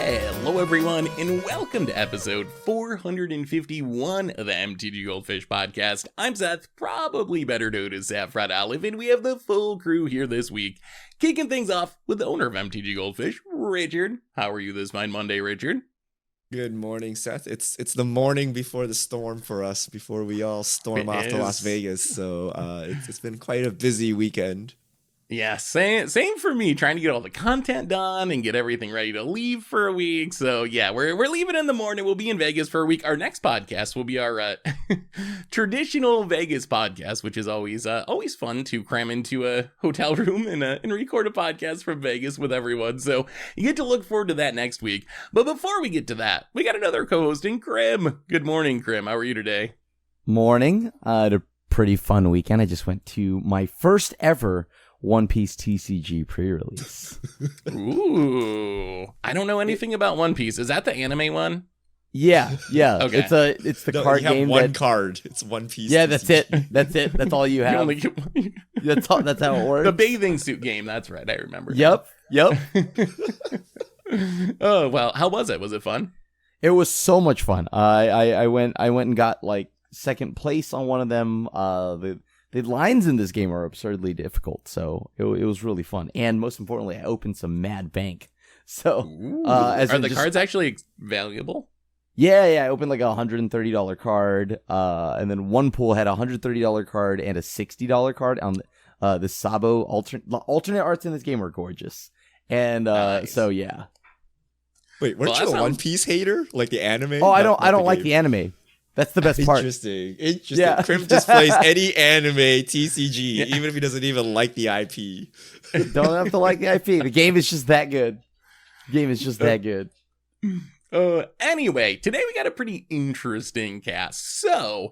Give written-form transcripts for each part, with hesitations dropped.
Hello everyone, and welcome to episode 451 of the MTG Goldfish podcast. I'm Seth, probably better known as Saffron Olive, and we have the full crew here this week, kicking things off with the owner of MTG Goldfish, Richard. How are you this fine Monday, Richard? Good morning, Seth. It's the morning before the storm for us, before we all storm off to Las Vegas. So it's been quite a busy weekend. Yeah, same for me, trying to get all the content done and get everything ready to leave for a week. So yeah, we're leaving in the morning. We'll be in Vegas for a week. Our next podcast will be our traditional Vegas podcast, which is always fun to cram into a hotel room and record a podcast from Vegas with everyone. So you get to look forward to that next week. But before we get to that, we got another co-host in Krim. Good morning, Krim. How are you today? Morning. A pretty fun weekend. I just went to my first ever One Piece TCG pre-release. Ooh, I don't know anything about One Piece. Is that the anime one? Yeah. Okay. It's the card you have game. One card. It's One Piece. Yeah, TCG. that's it. That's all you have. That's how it works. The bathing suit game. That's right. I remember. Yep. Oh well, how was it? Was it fun? It was so much fun. I went and got like second place on one of them. The lines in this game are absurdly difficult, so it was really fun. And most importantly, I opened some mad bank. So, are the cards actually valuable? Yeah. I opened like a $130 card, and then one pool had a $130 card and a $60 card on the Sabo alternate arts in this game are gorgeous. And nice. So yeah. Wait, weren't you a One Piece hater, like the anime? Oh, I don't like the anime. That's the best part. Interesting. Yeah. Krim just plays any anime TCG, even if he doesn't even like the IP. Don't have to like the IP. The game is just that good. Anyway, today we got a pretty interesting cast. So,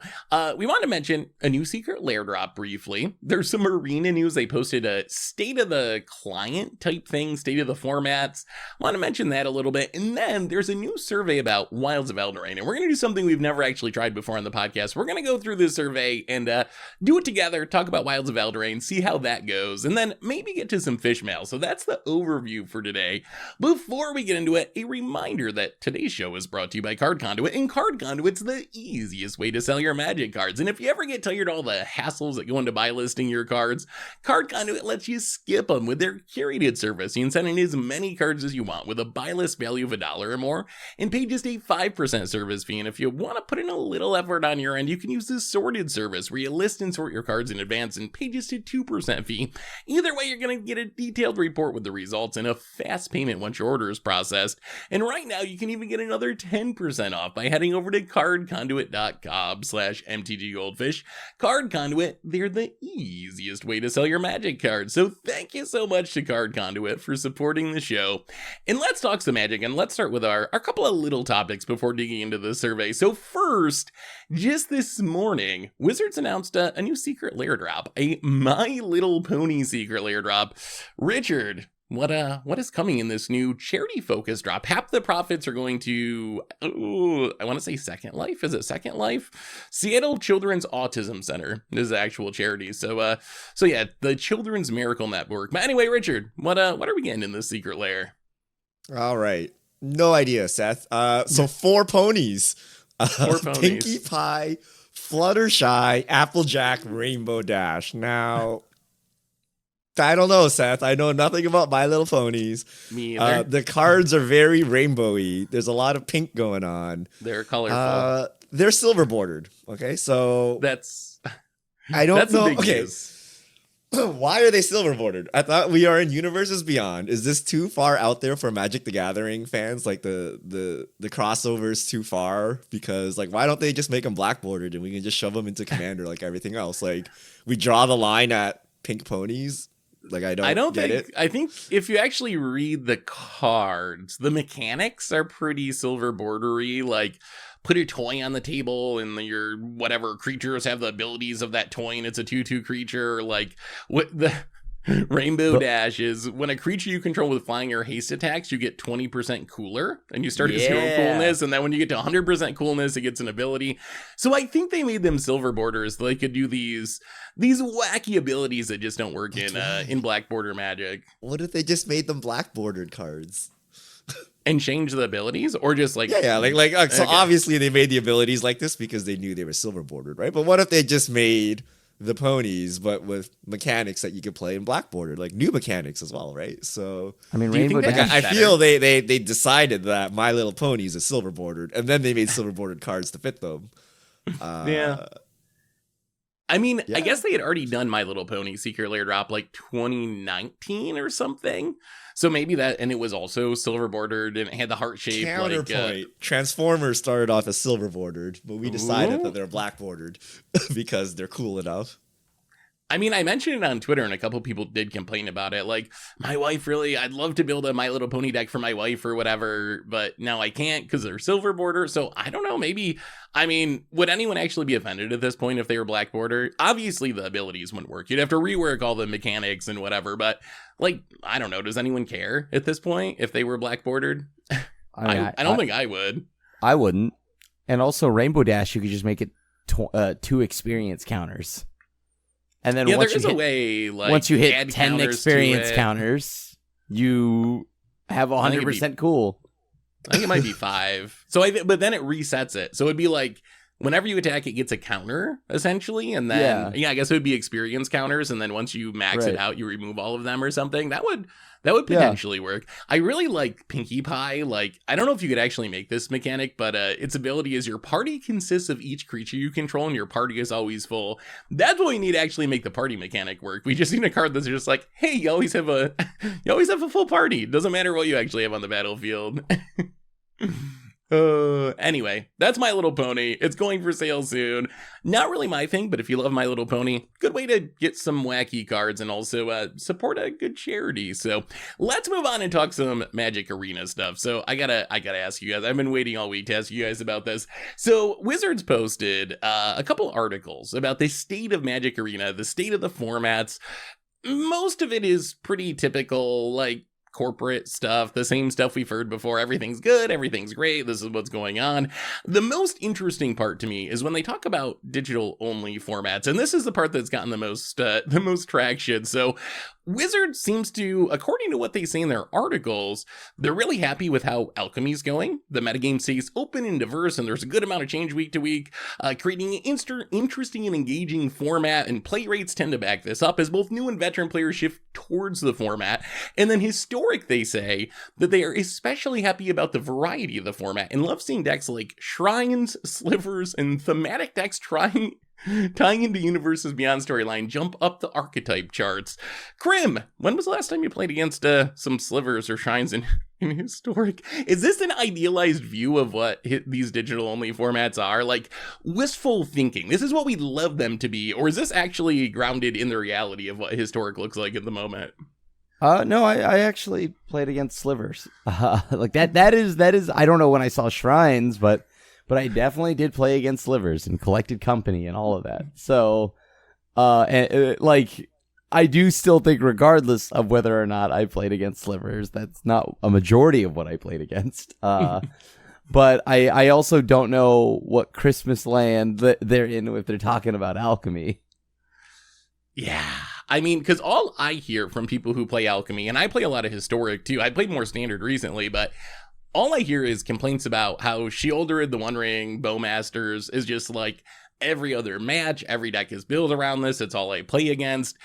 we want to mention a new secret lair drop briefly. There's some arena news. They posted a state of the client type thing, state of the formats. Want to mention that a little bit. And then there's a new survey about Wilds of Eldraine. And we're going to do something we've never actually tried before on the podcast. We're going to go through this survey and do it together, talk about Wilds of Eldraine, see how that goes, and then maybe get to some fish mail. So that's the overview for today. Before we get into it, a reminder that today's show is brought to you by Card Conduit, and Card Conduit's the easiest way to sell your Magic cards. And if you ever get tired of all the hassles that go into buy listing your cards, Card Conduit lets you skip them with their curated service. You can send in as many cards as you want with a buy list value of $1 or more and pay just a 5% service fee. And if you want to put in a little effort on your end, you can use this sorted service where you list and sort your cards in advance and pay just a 2% fee. Either way, you're going to get a detailed report with the results and a fast payment once your order is processed. And right now, you can even get another 10% off by heading over to cardconduit.com/MTGGoldfish. Card Conduit, they're the easiest way to sell your Magic cards. So thank you so much to Card Conduit for supporting the show. And let's talk some Magic, and let's start with our couple of little topics before digging into the survey. So first, just this morning, Wizards announced a new secret lair drop, a My Little Pony secret lair drop. Richard, what is coming in this new charity focus drop? Half the profits are going to, I want to say Second Life. Is it Second Life? Seattle Children's Autism Center is the actual charity. So yeah, the Children's Miracle Network. But anyway, Richard, what are we getting in this secret lair? All right. No idea, Seth. So 4 ponies. 4 ponies. Pinkie Pie, Fluttershy, Applejack, Rainbow Dash. Now, I don't know, Seth. I know nothing about My Little Ponies. Me either. The cards are very rainbowy. There's a lot of pink going on. They're colorful. They're silver bordered. Okay, so I don't that's know. A big okay, news. Why are they silver bordered? I thought we are in Universes Beyond. Is this too far out there for Magic the Gathering fans? Like the crossovers too far? Because like, why don't they just make them black bordered and we can just shove them into Commander like everything else? Like we draw the line at pink ponies. Like I don't get it. I think if you actually read the cards, the mechanics are pretty silver bordery. Like put a toy on the table and your whatever creatures have the abilities of that toy and it's a 2/2 creature. Like what the Rainbow Dash is when a creature you control with flying or haste attacks, you get 20% cooler and you start to 0 coolness. And then when you get to 100% coolness, it gets an ability. So I think they made them silver borders so they could do these wacky abilities that just don't work in black border Magic. What if they just made them black bordered cards? And change the abilities, or just like so okay. obviously they made the abilities like this because they knew they were silver bordered, right? But what if they just made the ponies but with mechanics that you could play in black bordered, like new mechanics as well, right? So I mean, Do you Rainbow think Dash. that- I feel they decided that My Little Ponies is silver bordered, and then they made silver bordered cards to fit them. Yeah. I mean, Yeah. I guess they had already done My Little Pony Secret Lair Drop like 2019 or something. So maybe that, and it was also silver bordered and it had the heart shape. Counterpoint: Transformers started off as silver bordered, but we decided Ooh. that they're black bordered because they're cool enough. I mean, I mentioned it on Twitter and a couple people did complain about it. Like, my wife really, I'd love to build a My Little Pony deck for my wife or whatever, but now I can't because they're silver border. So I don't know, maybe, I mean, would anyone actually be offended at this point if they were black border? Obviously the abilities wouldn't work. You'd have to rework all the mechanics and whatever, but like, I don't know. Does anyone care at this point if they were black bordered? I don't think I would. I wouldn't. And also Rainbow Dash, you could just make it 2 experience counters. And then Yeah, once there is you a hit, way, like, once you hit add 10 counters to experience it. counters, you have think it'd be- 100% cool. I think it might be 5. So but then it resets it. So it'd be like whenever you attack, it gets a counter essentially, and then I guess it would be experience counters, and then once you max it out, you remove all of them or something. That would potentially work. I really like Pinkie Pie. Like, I don't know if you could actually make this mechanic, but its ability is your party consists of each creature you control, and your party is always full. That's what we need to actually make the party mechanic work. We just need a card that's just like, hey, you always have a full party. Doesn't matter what you actually have on the battlefield. Anyway, that's My Little Pony. It's going for sale soon. Not really my thing, but if you love My Little Pony, good way to get some wacky cards and also support a good charity. So let's move on and talk some Magic Arena stuff. So I gotta ask you guys. I've been waiting all week to ask you guys about this. So Wizards posted a couple articles about the state of Magic Arena, the state of the formats. Most of it is pretty typical, like corporate stuff, the same stuff we've heard before. Everything's good, everything's great, this is what's going on. The most interesting part to me is when they talk about digital only formats, and this is the part that's gotten the most traction. So Wizard seems to, according to what they say in their articles, they're really happy with how Alchemy's going. The metagame stays open and diverse, and there's a good amount of change week to week, creating an interesting and engaging format, and play rates tend to back this up as both new and veteran players shift towards the format. And then historic, they say that they are especially happy about the variety of the format and love seeing decks like Shrines, Slivers, and thematic decks tying into Universes Beyond storyline jump up the archetype charts. Krim, when was the last time you played against some Slivers or Shrines in historic? Is this an idealized view of what these digital only formats are? Like, wistful thinking, this is what we'd love them to be, or is this actually grounded in the reality of what historic looks like at the moment? No, I actually played against Slivers. Like that is I don't know when I saw Shrines, but I definitely did play against Slivers and collected company and all of that. So, like, I do still think, regardless of whether or not I played against Slivers, that's not a majority of what I played against. But I also don't know what Christmas land they're in if they're talking about alchemy. Yeah. I mean, because all I hear from people who play Alchemy, and I play a lot of Historic too, I played more Standard recently, but all I hear is complaints about how Sheoldred, the One Ring, Bowmasters is just like every other match. Every deck is built around this. It's all I play against.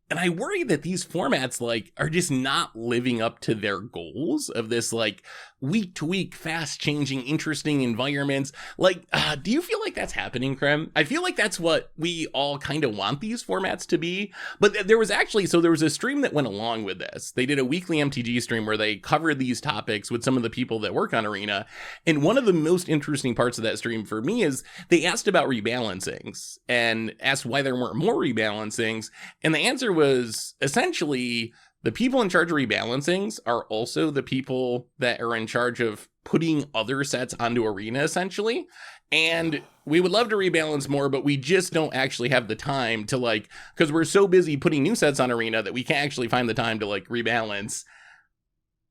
And I worry that these formats like are just not living up to their goals of this like week to week, fast changing, interesting environments. Like, do you feel like that's happening, Krem? I feel like that's what we all kind of want these formats to be. But there was a stream that went along with this. They did a weekly MTG stream where they covered these topics with some of the people that work on Arena. And one of the most interesting parts of that stream for me is they asked about rebalancings and asked why there weren't more rebalancings. And the answer was essentially the people in charge of rebalancings are also the people that are in charge of putting other sets onto Arena, essentially. And we would love to rebalance more, but we just don't actually have the time to like, because we're so busy putting new sets on Arena that we can't actually find the time to like rebalance.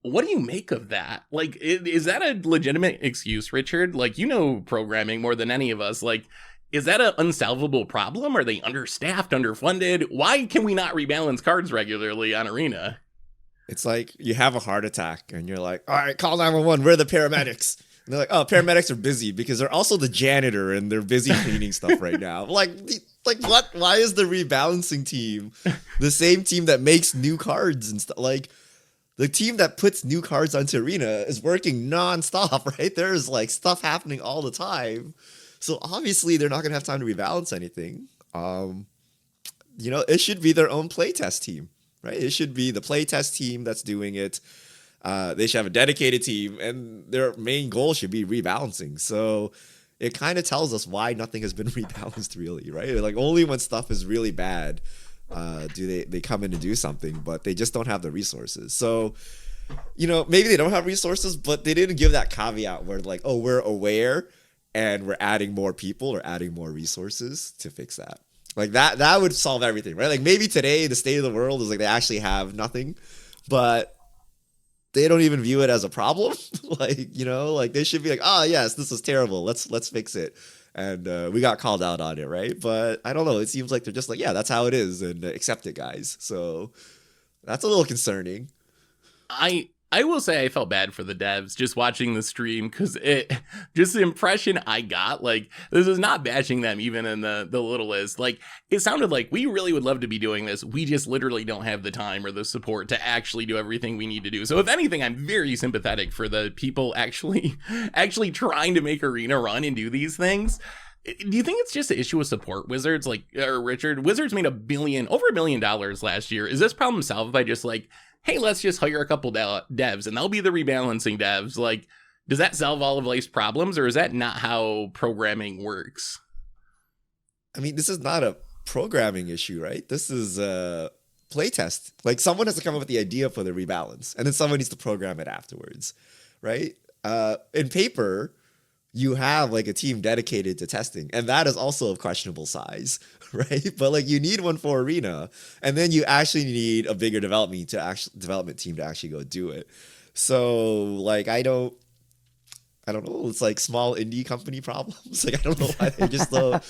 What do you make of that? Like, is that a legitimate excuse, Richard? Like, you know programming more than any of us. Like, is that an unsolvable problem? Are they understaffed, underfunded? Why can we not rebalance cards regularly on Arena? It's like you have a heart attack and you're like, all right, call 911. Where are the paramedics? And they're like, oh, paramedics are busy because they're also the janitor and they're busy cleaning stuff right now. Like what? Why is the rebalancing team the same team that makes new cards and stuff? Like the team that puts new cards onto Arena is working nonstop, right? There's like stuff happening all the time. So obviously they're not going to have time to rebalance anything. It should be their own playtest team. Right, it should be the playtest team that's doing it. They should have a dedicated team, and their main goal should be rebalancing. So it kind of tells us why nothing has been rebalanced, really, right? Like only when stuff is really bad do they come in to do something, but they just don't have the resources. So maybe they don't have resources, but they didn't give that caveat where like, oh, we're aware and we're adding more people or adding more resources to fix that. Like that would solve everything, right? Like maybe today the state of the world is like they actually have nothing, but they don't even view it as a problem. Like they should be like, oh yes, this is terrible. Let's fix it. And we got called out on it, right? But I don't know. It seems like they're just like, yeah, that's how it is, and accept it, guys. So that's a little concerning. I will say I felt bad for the devs just watching the stream because just the impression I got, like, this is not bashing them even in the littlest. Like, it sounded like we really would love to be doing this. We just literally don't have the time or the support to actually do everything we need to do. So if anything, I'm very sympathetic for the people actually trying to make Arena run and do these things. Do you think it's just an issue with support? Wizards, Richard, Wizards made over $1 million last year. Is this problem solved by just like, hey, let's just hire a couple devs and they'll be the rebalancing devs? Like, does that solve all of life's problems, or is that not how programming works? I mean, this is not a programming issue, right? This is a playtest. Like someone has to come up with the idea for the rebalance and then someone needs to program it afterwards, right? In paper, you have like a team dedicated to testing, and that is also of questionable size, right? But like you need one for Arena, and then you actually need a bigger development team to actually go do it. So like I don't know. It's like small indie company problems. Like I don't know why they just don't.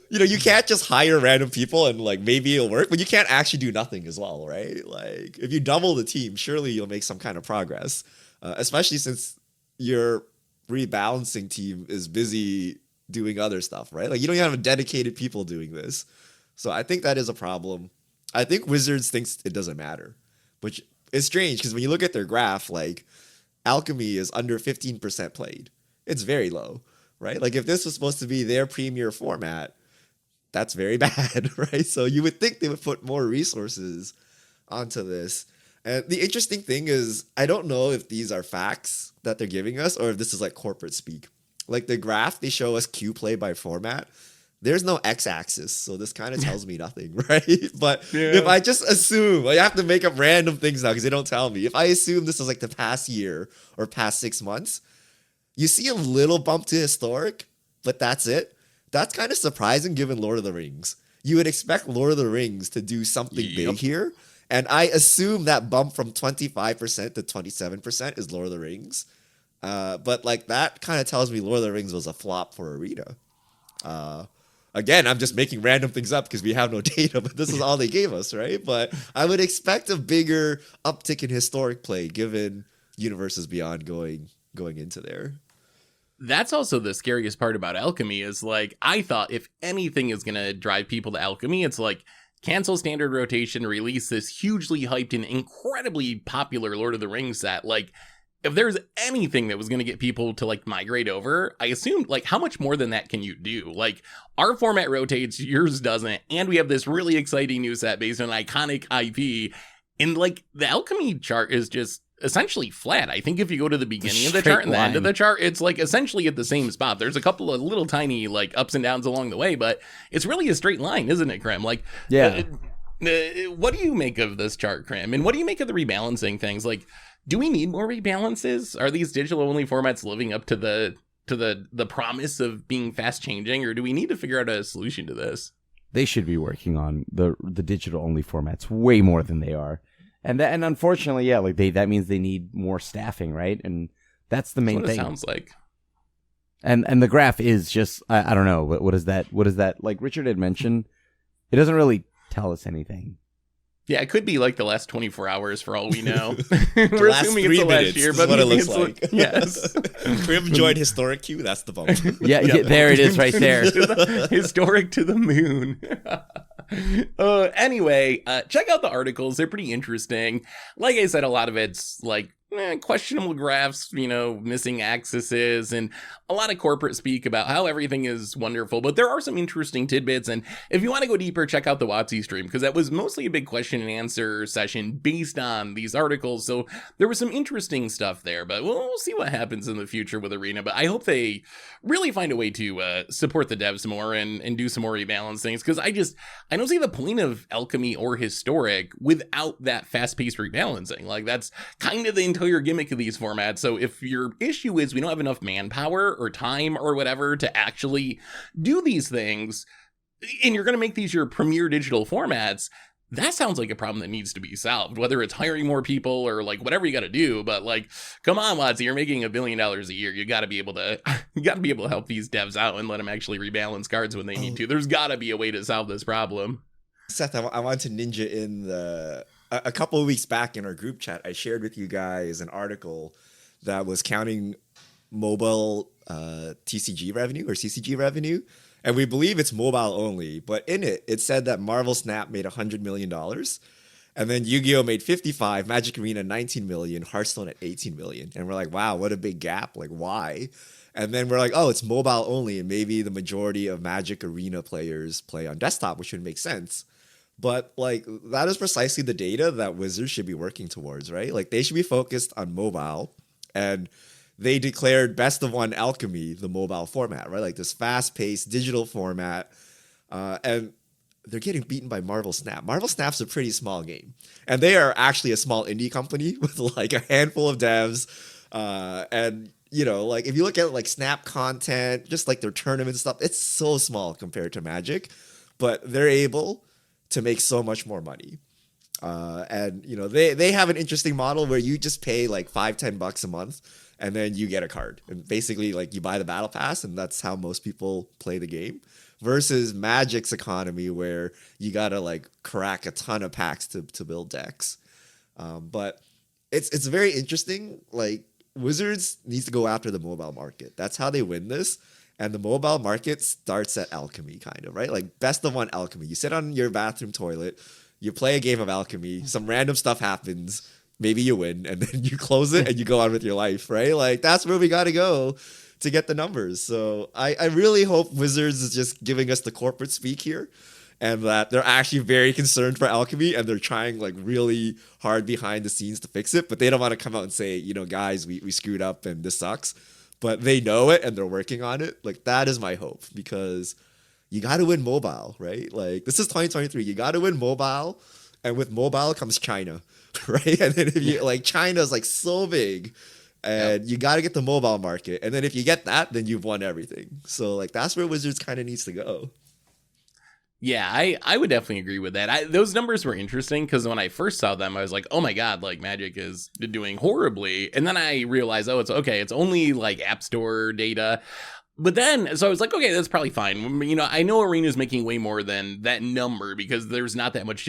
You can't just hire random people and like maybe it'll work, but you can't actually do nothing as well, right? Like if you double the team, surely you'll make some kind of progress, especially since your rebalancing team is busy doing other stuff, right? Like you don't even have dedicated people doing this. So I think that is a problem. I think Wizards thinks it doesn't matter, which is strange because when you look at their graph, like Alchemy is under 15% played. It's very low, right? Like if this was supposed to be their premier format, that's very bad, right? So you would think they would put more resources onto this. And the interesting thing is, I don't know if these are facts that they're giving us or if this is like corporate speak. Like the graph, they show us queue play by format. There's no x-axis, so this kind of tells me nothing, right? But if I just assume, I have to make up random things now because they don't tell me. If I assume this is like the past year or past 6 months, you see a little bump to historic, but that's it. That's kind of surprising given Lord of the Rings. You would expect Lord of the Rings to do something big here. And I assume that bump from 25% to 27% is Lord of the Rings. But like that kind of tells me Lord of the Rings was a flop for Arena. Again, I'm just making random things up because we have no data, but this is all they gave us, right? But I would expect a bigger uptick in historic play given Universes Beyond going into there. That's also the scariest part about Alchemy is like, I thought if anything is going to drive people to Alchemy, it's like, cancel standard rotation, release this hugely hyped and incredibly popular Lord of the Rings set. Like, if there's anything that was going to get people to like migrate over, I assumed like how much more than that can you do? Like our format rotates, yours doesn't, and we have this really exciting new set based on an iconic IP. And like the Alchemy chart is just essentially flat. I think if you go to the beginning of the chart and the end of the chart, it's like essentially at the same spot. There's a couple of little tiny like ups and downs along the way, but it's really a straight line, isn't it, Krim? Like, yeah. What do you make of this chart, Krim? And what do you make of the rebalancing things? Like, do we need more rebalances? Are these digital only formats living up to the promise of being fast changing, or do we need to figure out a solution to this? They should be working on the digital only formats way more than they are. And unfortunately, yeah, like that means they need more staffing, right? And that's the main thing. It sounds like. And the graph is just I don't know what is that? Like Richard had mentioned, it doesn't really tell us anything. Yeah, it could be like the last 24 hours for all we know. We're last assuming 3 it's the last minutes year, is but what it maybe looks it's like. Yes. We haven't joined historic queue. That's the bump. Yeah, there it is right there. Historic to the moon. Anyway, check out the articles. They're pretty interesting. Like I said, a lot of it's like questionable graphs, missing axes, and a lot of corporate speak about how everything is wonderful. But there are some interesting tidbits. And if you want to go deeper, check out the WotC stream, because that was mostly a big question and answer session based on these articles. So there was some interesting stuff there, but we'll see what happens in the future with Arena. But I hope they really find a way to support the devs more and do some more rebalance things, because I don't see the point of Alchemy or Historic without that fast-paced rebalancing. Like, that's kind of the entire gimmick of these formats. So if your issue is we don't have enough manpower or time or whatever to actually do these things, and you're going to make these your premier digital formats, that sounds like a problem that needs to be solved, whether it's hiring more people or like whatever you got to do. But like, come on, WotC, you're making $1 billion a year. You got to be able to help these devs out and let them actually rebalance cards when they need to. There's got to be a way to solve this problem. Seth, I want to ninja in a couple of weeks back in our group chat. I shared with you guys an article that was counting mobile TCG revenue or CCG revenue. And we believe it's mobile only, but in it said that Marvel Snap made $100 million. And then Yu-Gi-Oh! Made 55, Magic Arena 19 million, Hearthstone at 18 million. And we're like, wow, what a big gap. Like, why? And then we're like, oh, it's mobile only. And maybe the majority of Magic Arena players play on desktop, which would make sense. But like, that is precisely the data that Wizards should be working towards, right? Like, they should be focused on mobile. And they declared Best of One Alchemy the mobile format, right? Like this fast-paced digital format. And they're getting beaten by Marvel Snap. Marvel Snap's a pretty small game. And they are actually a small indie company with like a handful of devs. And, like if you look at like Snap content, just like their tournament stuff, it's so small compared to Magic. But they're able to make so much more money. And, they have an interesting model where you just pay like $5-10 a month. And then you get a card. And basically, like, you buy the battle pass, and that's how most people play the game. Versus Magic's economy, where you gotta, like, crack a ton of packs to build decks. But it's very interesting. Like, Wizards needs to go after the mobile market. That's how they win this. And the mobile market starts at Alchemy, kind of, right? Like, Best of One Alchemy. You sit on your bathroom toilet, you play a game of Alchemy, some random stuff happens, maybe you win, and then you close it and you go on with your life, right? Like, that's where we got to go to get the numbers. So I really hope Wizards is just giving us the corporate speak here, and that they're actually very concerned for Alchemy, and they're trying like really hard behind the scenes to fix it, but they don't want to come out and say, guys, we screwed up and this sucks. But they know it and they're working on it. Like, that is my hope, because you got to win mobile, right? Like, this is 2023. You got to win mobile, and with mobile comes China. Right, and then if you like, China's like so big, and you got to get the mobile market, and then if you get that, then you've won everything. So like, that's where Wizards kind of needs to go. Yeah, I would definitely agree with that. Those numbers were interesting, because when I first saw them, I was like, oh my god, like Magic is doing horribly, and then I realized, oh, it's only like App Store data. But then, so I was like, okay, that's probably fine. I know Arena's making way more than that number, because there's not that much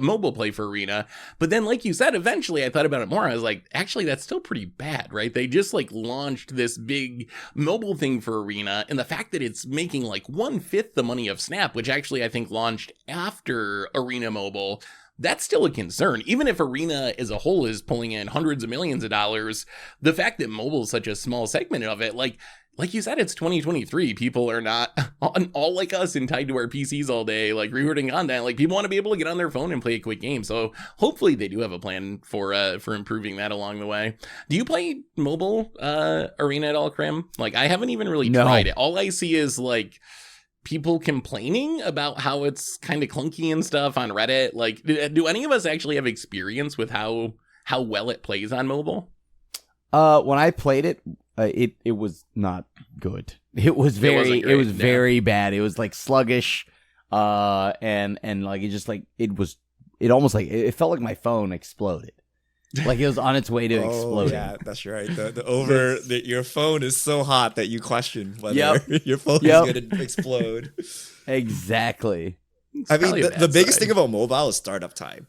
mobile play for Arena. But then, like you said, eventually I thought about it more. I was like, actually, that's still pretty bad, right? They just like launched this big mobile thing for Arena, and the fact that it's making like 1/5 the money of Snap, which actually I think launched after Arena Mobile, that's still a concern. Even if Arena as a whole is pulling in hundreds of millions of dollars, the fact that mobile is such a small segment of it, like you said, it's 2023. People are not all like us and tied to our PCs all day, like rewording content. Like, people want to be able to get on their phone and play a quick game. So hopefully they do have a plan for improving that along the way. Do you play mobile Arena at all, Krim? Like, I haven't even really tried it. All I see is like people complaining about how it's kind of clunky and stuff on Reddit. Like, do any of us actually have experience with how well it plays on mobile? When I played it, it was not good. It was very bad. It was like sluggish, and like it almost like it felt like my phone exploded. Like, it was on its way to exploding. Yeah, that's right. Your phone is so hot that you question whether your phone is going to explode. Exactly. It's I mean, probably a the bad biggest sign. thing about mobile is startup time.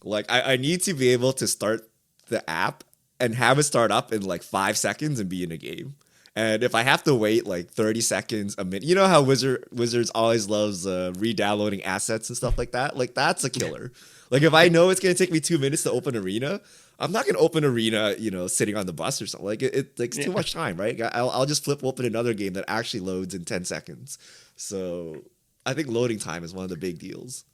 Like, I need to be able to start the app and have it start up in like 5 seconds and be in a game. And if I have to wait like 30 seconds, a minute, you know how Wizards always loves re-downloading assets and stuff like that? Like, that's a killer. Like, if I know it's going to take me 2 minutes to open Arena, I'm not going to open Arena, sitting on the bus or something. Like, it takes too much time, right? I'll just flip open another game that actually loads in 10 seconds. So I think loading time is one of the big deals.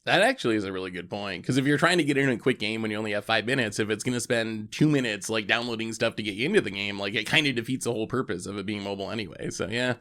That actually is a really good point, because if you're trying to get in a quick game when you only have 5 minutes, if it's going to spend 2 minutes like downloading stuff to get you into the game, like it kind of defeats the whole purpose of it being mobile anyway. So yeah,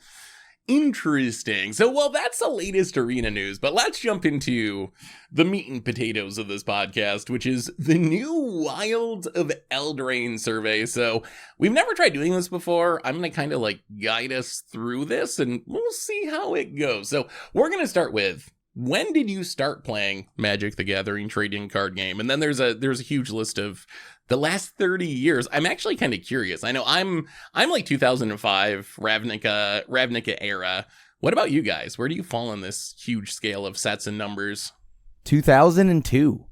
interesting. So well, that's the latest Arena news, but let's jump into the meat and potatoes of this podcast, which is the new Wilds of Eldraine survey. So we've never tried doing this before. I'm going to kind of like guide us through this and we'll see how it goes. So we're going to start with, when did you start playing Magic the Gathering trading card game? And then there's a huge list of the last 30 years. I'm actually kind of curious. I know I'm like 2005 Ravnica era. What about you guys? Where do you fall on this huge scale of sets and numbers? 2002.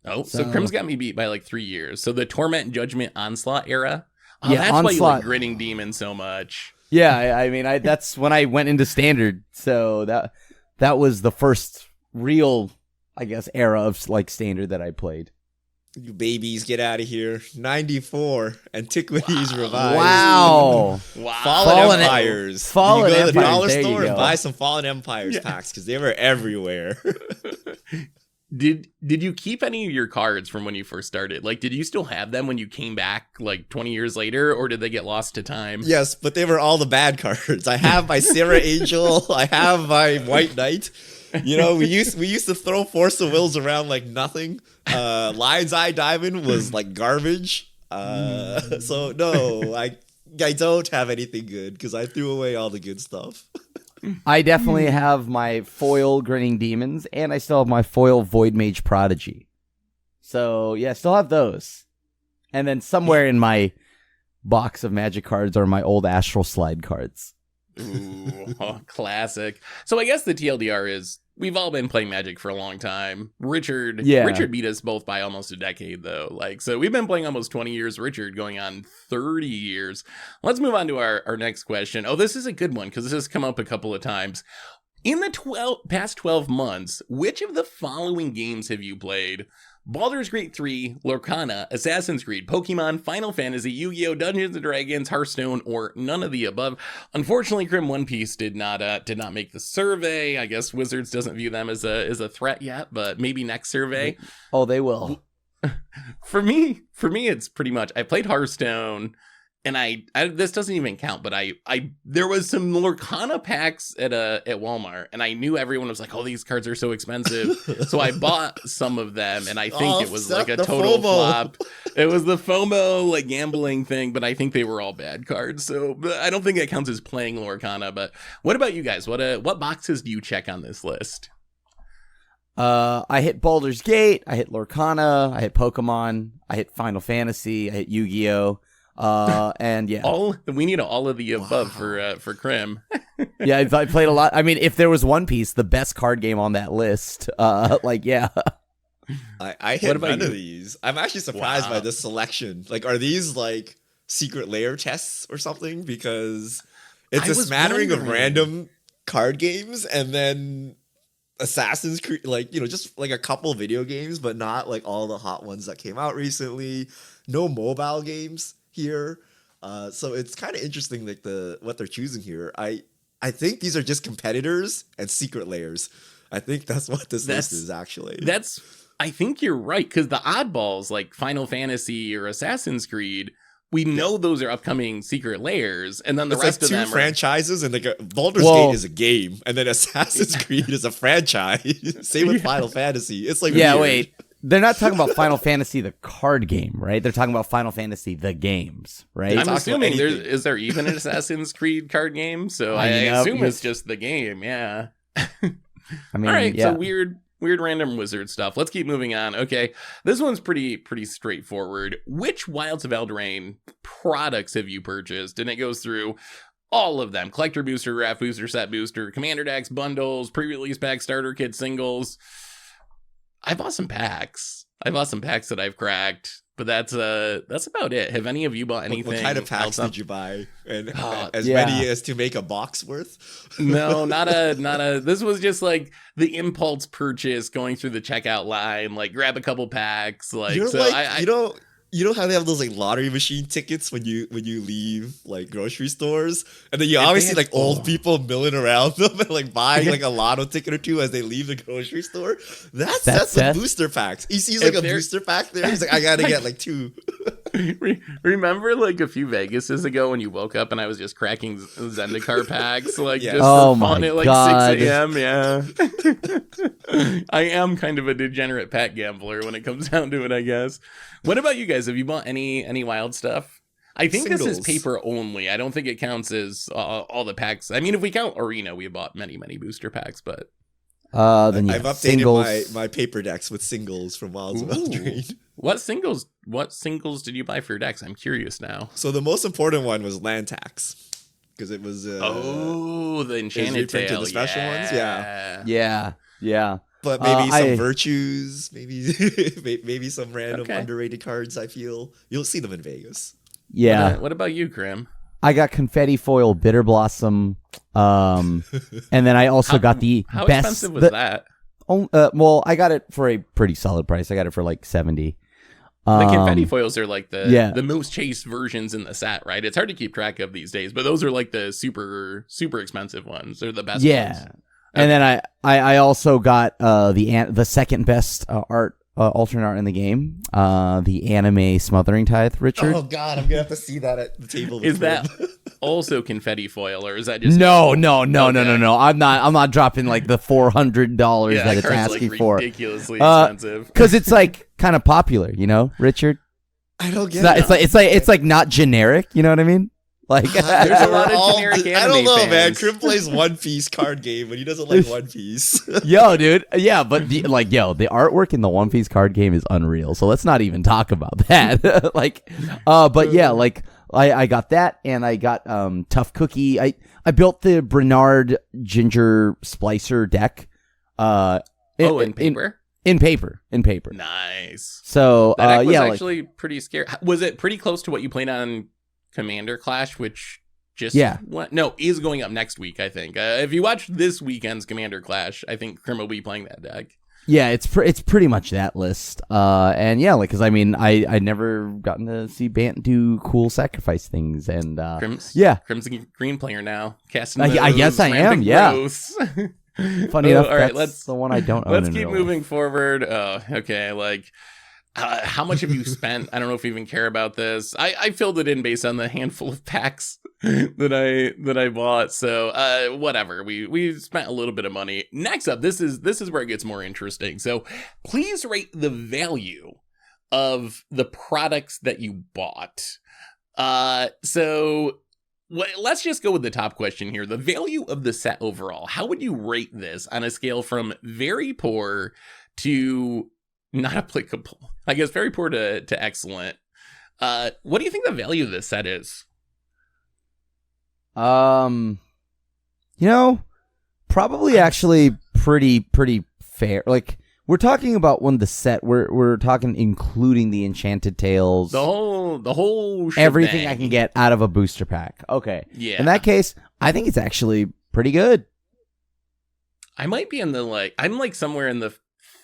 Oh, so Crim's got me beat by like 3 years. So the Torment and Judgment Onslaught era. Oh, Yeah, that's why you Onslaught. like Grinning Demon so much. Yeah, I mean, that's when I went into Standard. So that was the first real, I guess, era of like Standard that I played. You babies, get out of here. 94, Antiquities Revised. Wow. Fallen Empires. Fallen you go to the Empires, dollar there you store and go. buy some Fallen Empires packs because they were everywhere. Did you keep any of your cards from when you first started? Like, did you still have them when you came back like 20 years later, or did they get lost to time? Yes, but they were all the bad cards. I have my Sarah Angel. I have my White Knight. We used to throw Force of Wills around like nothing. Lion's Eye Diamond was like garbage. So no, I don't have anything good because I threw away all the good stuff. I definitely have my foil Grinning Demons, and I still have my foil Void Mage Prodigy. So yeah, I still have those. And then somewhere in my box of Magic cards are my old Astral Slide cards. Ooh, classic. So I guess the TLDR is we've all been playing Magic for a long time. Richard beat us both by almost a decade, though. So we've been playing almost 20 years. Richard going on 30 years. Let's move on to our next question. Oh, this is a good one because this has come up a couple of times. In the past 12 months, which of the following games have you played? Baldur's Gate 3, Lorcana, Assassin's Creed, Pokemon, Final Fantasy, Yu-Gi-Oh!, Dungeons & Dragons, Hearthstone, or none of the above. Unfortunately, Crim One Piece did not make the survey. I guess Wizards doesn't view them as a threat yet, but maybe next survey. Oh, they will. For me, it's pretty much I played Hearthstone. And I this doesn't even count, but I there was some Lorcana packs at Walmart, and I knew everyone was like, "Oh, these cards are so expensive," so I bought some of them, and I think it was like a total flop. It was the FOMO like gambling thing, but I think they were all bad cards, so I don't think it counts as playing Lorcana. But what about you guys? What boxes do you check on this list? I hit Baldur's Gate, I hit Lorcana, I hit Pokemon, I hit Final Fantasy, I hit Yu-Gi-Oh! And yeah, we need all of the above for Crim. Yeah, I played a lot. I mean, if there was One Piece, the best card game on that list, yeah. I hit none of these. I'm actually surprised by this selection. Like, are these like secret layer tests or something? Because it's a smattering of random card games and then Assassin's Creed, just like a couple video games, but not like all the hot ones that came out recently. No mobile games here, so it's kind of interesting, like what they're choosing here. I think these are just competitors and secret layers. I think that's what this list is actually. I think you're right, because the oddballs like Final Fantasy or Assassin's Creed, we know those are upcoming secret layers, and then the rest of them two franchises, and like Baldur's Gate is a game, and then Assassin's Creed is a franchise. Same with Final Fantasy. It's like weird. Wait. They're not talking about Final Fantasy the card game, right? They're talking about Final Fantasy the games, right? I'm assuming is there even an Assassin's Creed card game? So I assume it's just the game, yeah. I mean, all right, yeah. so weird random wizard stuff. Let's keep moving on. Okay, this one's pretty straightforward. Which Wilds of Eldraine products have you purchased? And it goes through all of them. Collector booster, draft booster, set booster, commander decks, bundles, pre-release packs, starter kit, singles. I bought some packs. That I've cracked, but that's about it. Have any of you bought anything? What kind of packs did you buy? And as yeah. many as to make a box worth? No, not a. This was just like the impulse purchase, going through the checkout line, like grab a couple packs, like. You're So like, you know how they have those like lottery machine tickets when you leave like grocery stores, and then you always see like old people milling around them and like buying like a lotto ticket or two as they leave the grocery store. That's the booster packs. He sees like a booster pack there. He's like, I gotta get like 2. Remember like a few Vegases ago when you woke up and I was just cracking Zendikar packs like Yes. just for fun at like 6 a.m. Yeah. I am kind of a degenerate pack gambler when it comes down to it, I guess. What about you guys? Have you bought any wild stuff? I think Singles. This is paper only. I don't think it counts as all the packs. I mean, if we count Arena, we bought many booster packs, but then I've updated singles. my paper decks with singles from Wilds of Eldraine. What singles did you buy for your decks? I'm curious now. So the most important one was land tax, because it was the Enchanted Tale, the special ones, Yeah. But maybe some virtues, maybe some random underrated cards. I feel you'll see them in Vegas. Yeah. What about you, Krim? I got confetti foil, bitter blossom, and then I also got the how best. Expensive was that? Well, I got it for a pretty solid price. I got it for like 70. The confetti foils are like the most chased versions in the set, right? It's hard to keep track of these days, but those are like the super expensive ones. They're the best ones. And then I also got the second best alternate art in the game, the anime Smothering Tithe, Richard. Oh God, I'm gonna have to see that at the table. Is that also confetti foil, or is that just no? I'm not dropping like the $400 that it's asking like for. Ridiculously expensive. Because it's like kind of popular, you know, Richard. I don't get it. It's like not generic. You know what I mean? Like there's a lot of generic anime I don't know, fans. man. Krim plays One Piece card game, but he doesn't like One Piece. Yo, dude. Yeah, but the artwork in the One Piece card game is unreal. So let's not even talk about that. But yeah, like I got that, and I got Tough Cookie. I built the Bernard Ginger Splicer deck. In paper. In paper. Nice. So that deck was yeah, actually pretty scary. Was it pretty close to what you played on Commander Clash, which is going up next week, I think. If you watch this weekend's Commander Clash, I think Krim will be playing that deck. Yeah, it's pretty much that list. And yeah, like, because I mean, I never gotten to see Bant do cool sacrifice things, and Krim's a green player now. Casting I guess I am. Growths. Yeah. Funny enough, all right, that's the one I don't own. Let's keep moving forward. Okay, like. How much have you spent? I don't know if you even care about this. I filled it in based on the handful of packs that I bought. So whatever. We spent a little bit of money. Next up, this is where it gets more interesting. So please rate the value of the products that you bought. So let's just go with the top question here. The value of the set overall. How would you rate this on a scale from very poor to not applicable? I guess very poor to excellent. What do you think the value of this set is? Probably actually pretty fair. Like, we're talking about when the set we're talking including the Enchanted Tales, the whole shebang. Everything I can get out of a booster pack. Okay. Yeah. In that case, I think it's actually pretty good. I might be I'm like somewhere in the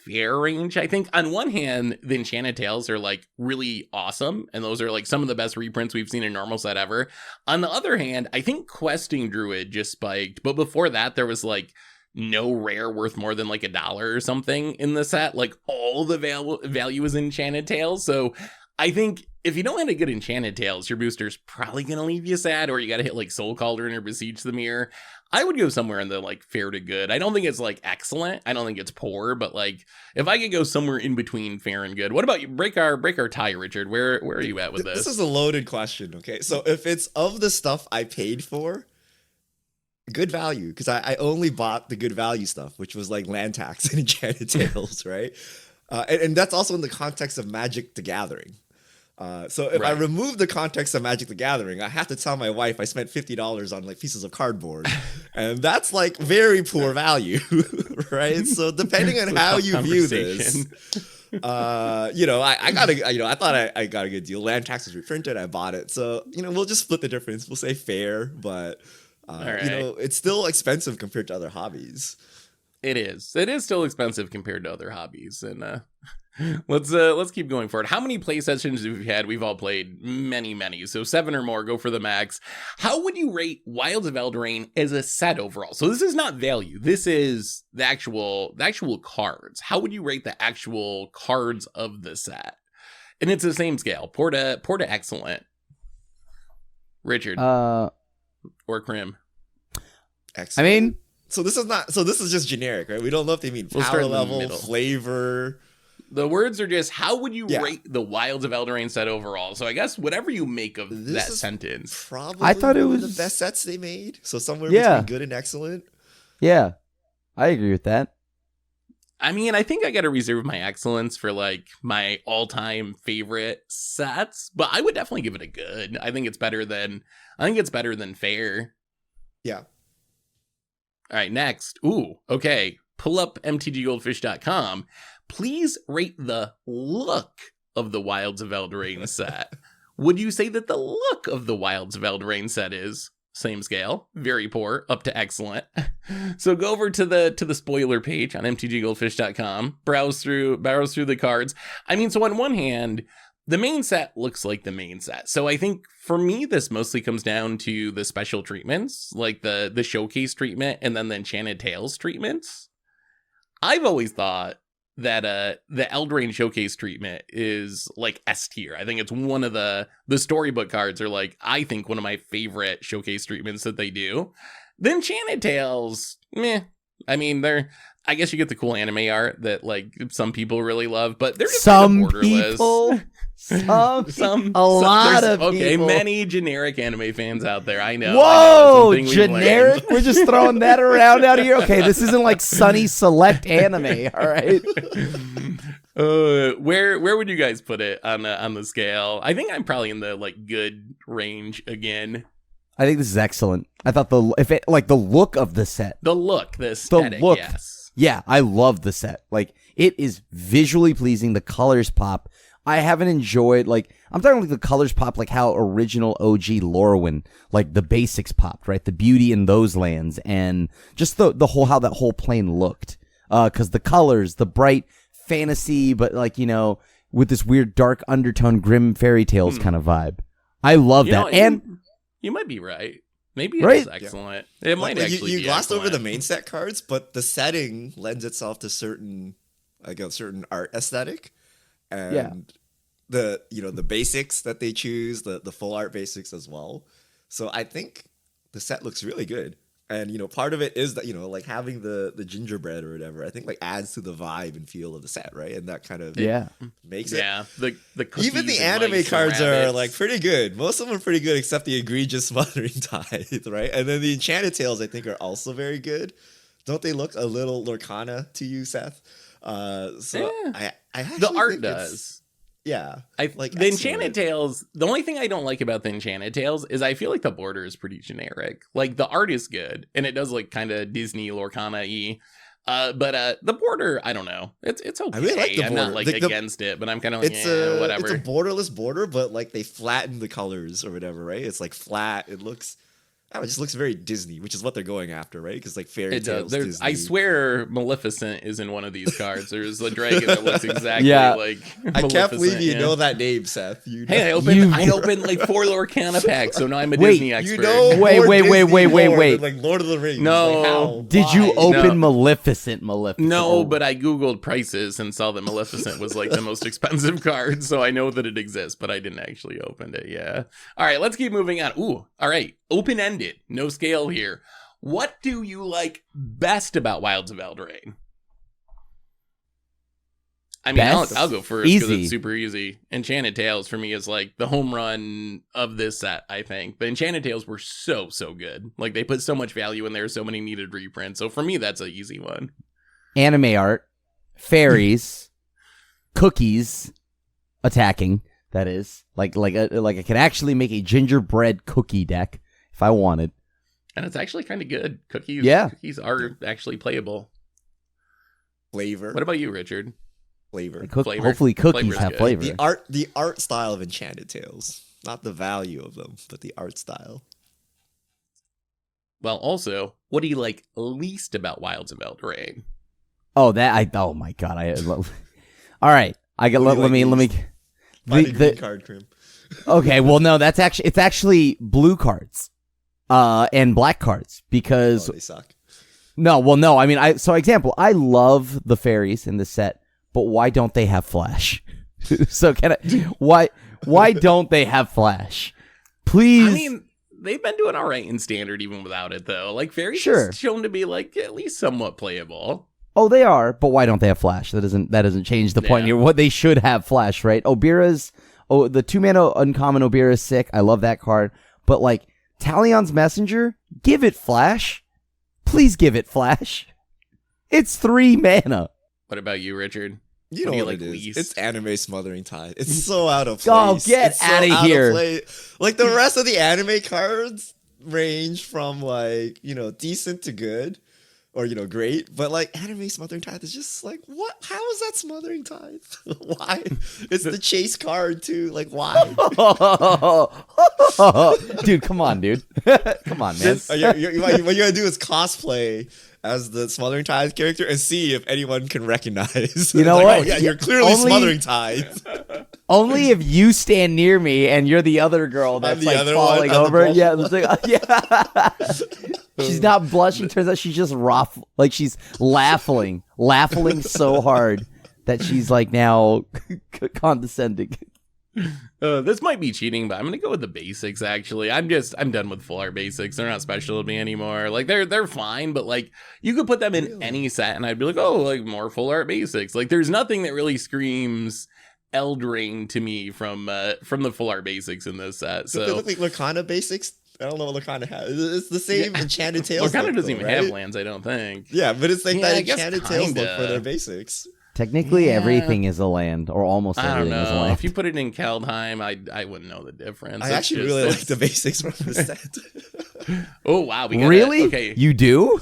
fair range. I think on one hand, the Enchanted Tales are like really awesome, and those are like some of the best reprints we've seen in normal set ever. On the other hand, I think Questing Druid just spiked, but before that there was like no rare worth more than like $1 or something in the set. Like all the value is Enchanted Tales. So I think if you don't have a good Enchanted Tales, your booster's probably gonna leave you sad, or you gotta hit like Soul Cauldron or Besiege the Mirror. I would go somewhere in the like fair to good. I don't think it's like excellent. I don't think it's poor, but like if I could go somewhere in between fair and good. What about you? Break our tie, Richard. Where are you at with this? This is a loaded question. Okay, so if it's of the stuff I paid for, good value, because I only bought the good value stuff, which was like land tax and Enchanted Tales, right? And that's also in the context of Magic the Gathering. So if I Right. remove the context of Magic the Gathering, I have to tell my wife I spent $50 on like pieces of cardboard, and that's like very poor value, right? So depending on It's a how tough you view this, conversation. I got a, I thought I got a good deal. Land tax was reprinted, I bought it, so we'll just split the difference. We'll say fair, but right. it's still expensive compared to other hobbies. It is. It is still expensive compared to other hobbies, and let's keep going forward. How many play sessions have we had? We've all played many. So 7 or more. Go for the max. How would you rate Wilds of Eldraine as a set overall? So this is not value. This is the actual cards. How would you rate the actual cards of the set? And it's the same scale. Poor to excellent. Richard or Krim. Excellent. I mean, so this is just generic, right? We don't know if they mean We'll start power in the level, middle. flavor. The words are just, how would you Yeah. rate the Wilds of Eldraine set overall? So I guess whatever you make of This that is sentence. Probably I thought it one of was- the best sets they made. So somewhere Yeah. between good and excellent. yeah, I agree with that. I mean, I think I got to reserve my excellence for like my all-time favorite sets, but I would definitely give it a good. I think it's better than fair. Yeah. All right, next. Ooh, okay. Pull up MTGGoldfish.com. Please rate the look of the Wilds of Eldraine set. Would you say that the look of the Wilds of Eldraine set is same scale, very poor, up to excellent? So go over to the spoiler page on MTGGoldfish.com, browse through the cards. I mean, so on one hand, the main set looks like the main set. So I think for me, this mostly comes down to the special treatments, like the showcase treatment and then the Enchanted Tales treatments. I've always thought that the Eldraine showcase treatment is like S tier. I think it's one of the storybook cards are like, I think one of my favorite showcase treatments that they do. The Enchanted Tales, meh. I mean, I guess you get the cool anime art that like some people really love, but they're just kind Some of borderless. people, Some a lot there's- of okay, people. many generic anime fans out there. I know. Whoa, Something we've learned. generic? We're just throwing that around out here. Okay, this isn't like Sunny Select anime. All right. Where would you guys put it on the scale? I think I'm probably in the like good range again. I think this is excellent. I thought the look of the set. The look, the aesthetic, look. yes. Yeah, I love the set. Like, it is visually pleasing. The colors pop. I haven't enjoyed, like, I'm talking like the colors pop, like how original OG Lorwyn, like the basics popped, right? The beauty in those lands and just the whole, how that whole plane looked. Cause the colors, the bright fantasy, but like, with this weird dark undertone, grim fairy tales kind of vibe. I love You know, that. And you might be right. Maybe it Right? is excellent. It might Like, actually you be glossed over the excellent. main set cards, but the setting lends itself to certain art aesthetic, and the basics that they choose, the full art basics as well. So I think the set looks really good. And part of it is that like having the gingerbread or whatever, I think like adds to the vibe and feel of the set, right? And that kind of makes it. Yeah, the cookies Even the and anime mice and cards are rabbits. like pretty good. Most of them are pretty good, except the egregious Smothering Tithe, right? And then the Enchanted Tales, I think, are also very good. Don't they look a little Lorcana to you, Seth? I actually the art think it's- does. Yeah, The Enchanted Tales, the only thing I don't like about the Enchanted Tales is I feel like the border is pretty generic. Like, the art is good, and it does look kind of Disney Lorcana-y. But the border, I don't know. It's okay. I really like the I'm not border. like against it, but I'm kind of like, whatever. It's a borderless border, but like they flatten the colors or whatever, right? It's like flat. It just looks very Disney, which is what they're going after, right? Because like fairy It tales. does. Disney. I swear Maleficent is in one of these cards. There's a dragon that looks exactly Yeah. like I can't believe you Maleficent, know that name, Seth. Hey, I opened like 4 Lorcana packs, so now I'm a Wait, Disney expert. You know Wait, more wait, Disney wait, lore wait. than, like Lord of the Rings. No. Like, how? did you Why? open No. Maleficent? No, but I Googled prices and saw that Maleficent was like the most expensive card, so I know that it exists, but I didn't actually open it, yeah. All right, let's keep moving on. Ooh, all right, open-ended, no scale here. What do you like best about Wilds of Eldraine? I mean, Best? I'll go first because Easy. it's super easy. Enchanted Tales for me is like the home run of this set, I think. The Enchanted Tales were so good. Like, they put so much value in there, so many needed reprints. So for me, that's an easy one. Anime art, fairies, cookies, attacking. That is like I could actually make a gingerbread cookie deck if I wanted. And it's actually kind of good. Cookies are actually playable. Flavor. What about you, Richard? Flavor. Flavor. Hopefully cookies Flavor's have good. flavor. The art style of Enchanted Tales. Not the value of them, but the art style. Well, also, what do you like least about Wilds of Eldraine? Oh, oh my god! All right, let me. Find a green card, Krim. Okay, well, no, it's actually blue cards, and black cards because they suck. No. I mean, so example, I love the fairies in the set, but why don't they have flash? So why don't they have flash? Please. I mean, they've been doing all right in standard even without it, though. Like, fairies Sure. is shown to be like at least somewhat playable. Oh, they are, but why don't they have flash? That doesn't change the point here. What they should have flash, right? The 2-mana uncommon Obira is sick. I love that card. But like Talion's Messenger, give it flash. Please give it flash. It's 3 mana. What about you, Richard? You know what it is. least? It's anime Smothering Tide. It's so out of place. Oh, get out of here. Like the rest of the anime cards range from like, decent to good. Or, great, but like anime Smothering Tithe is just like, what? How is that Smothering Tithe? Why? It's the chase card too. Like, why? Dude, come on, dude. Come on, man. What you gotta do is cosplay as the Smothering Tithe character and see if anyone can recognize. You know like, what? Oh, yeah, you're clearly Smothering Tithe. Only if you stand near me and you're the other girl that's like falling over. Yeah, it's like, yeah. She's not blushing. Turns out she's just she's laughing so hard that she's like now condescending. This might be cheating, but I'm gonna go with the basics. Actually, I'm done with full art basics. They're not special to me anymore. Like they're fine, but like you could put them in any set, and I'd be like, oh, like more full art basics. Like there's nothing that really screams Eldraine to me from the full art basics in this set. So they look like Lorcana basics. I don't know what Lorcana has. It's the same Enchanted Tales. Lorcana doesn't even have lands, I don't think. Yeah, but it's like that Enchanted Tales kinda. look for their basics. Technically, everything is a land, or almost everything is a land. If you put it in Kaldheim, I wouldn't know the difference. I actually really like the basics from the set. Oh wow, really? Okay, you do?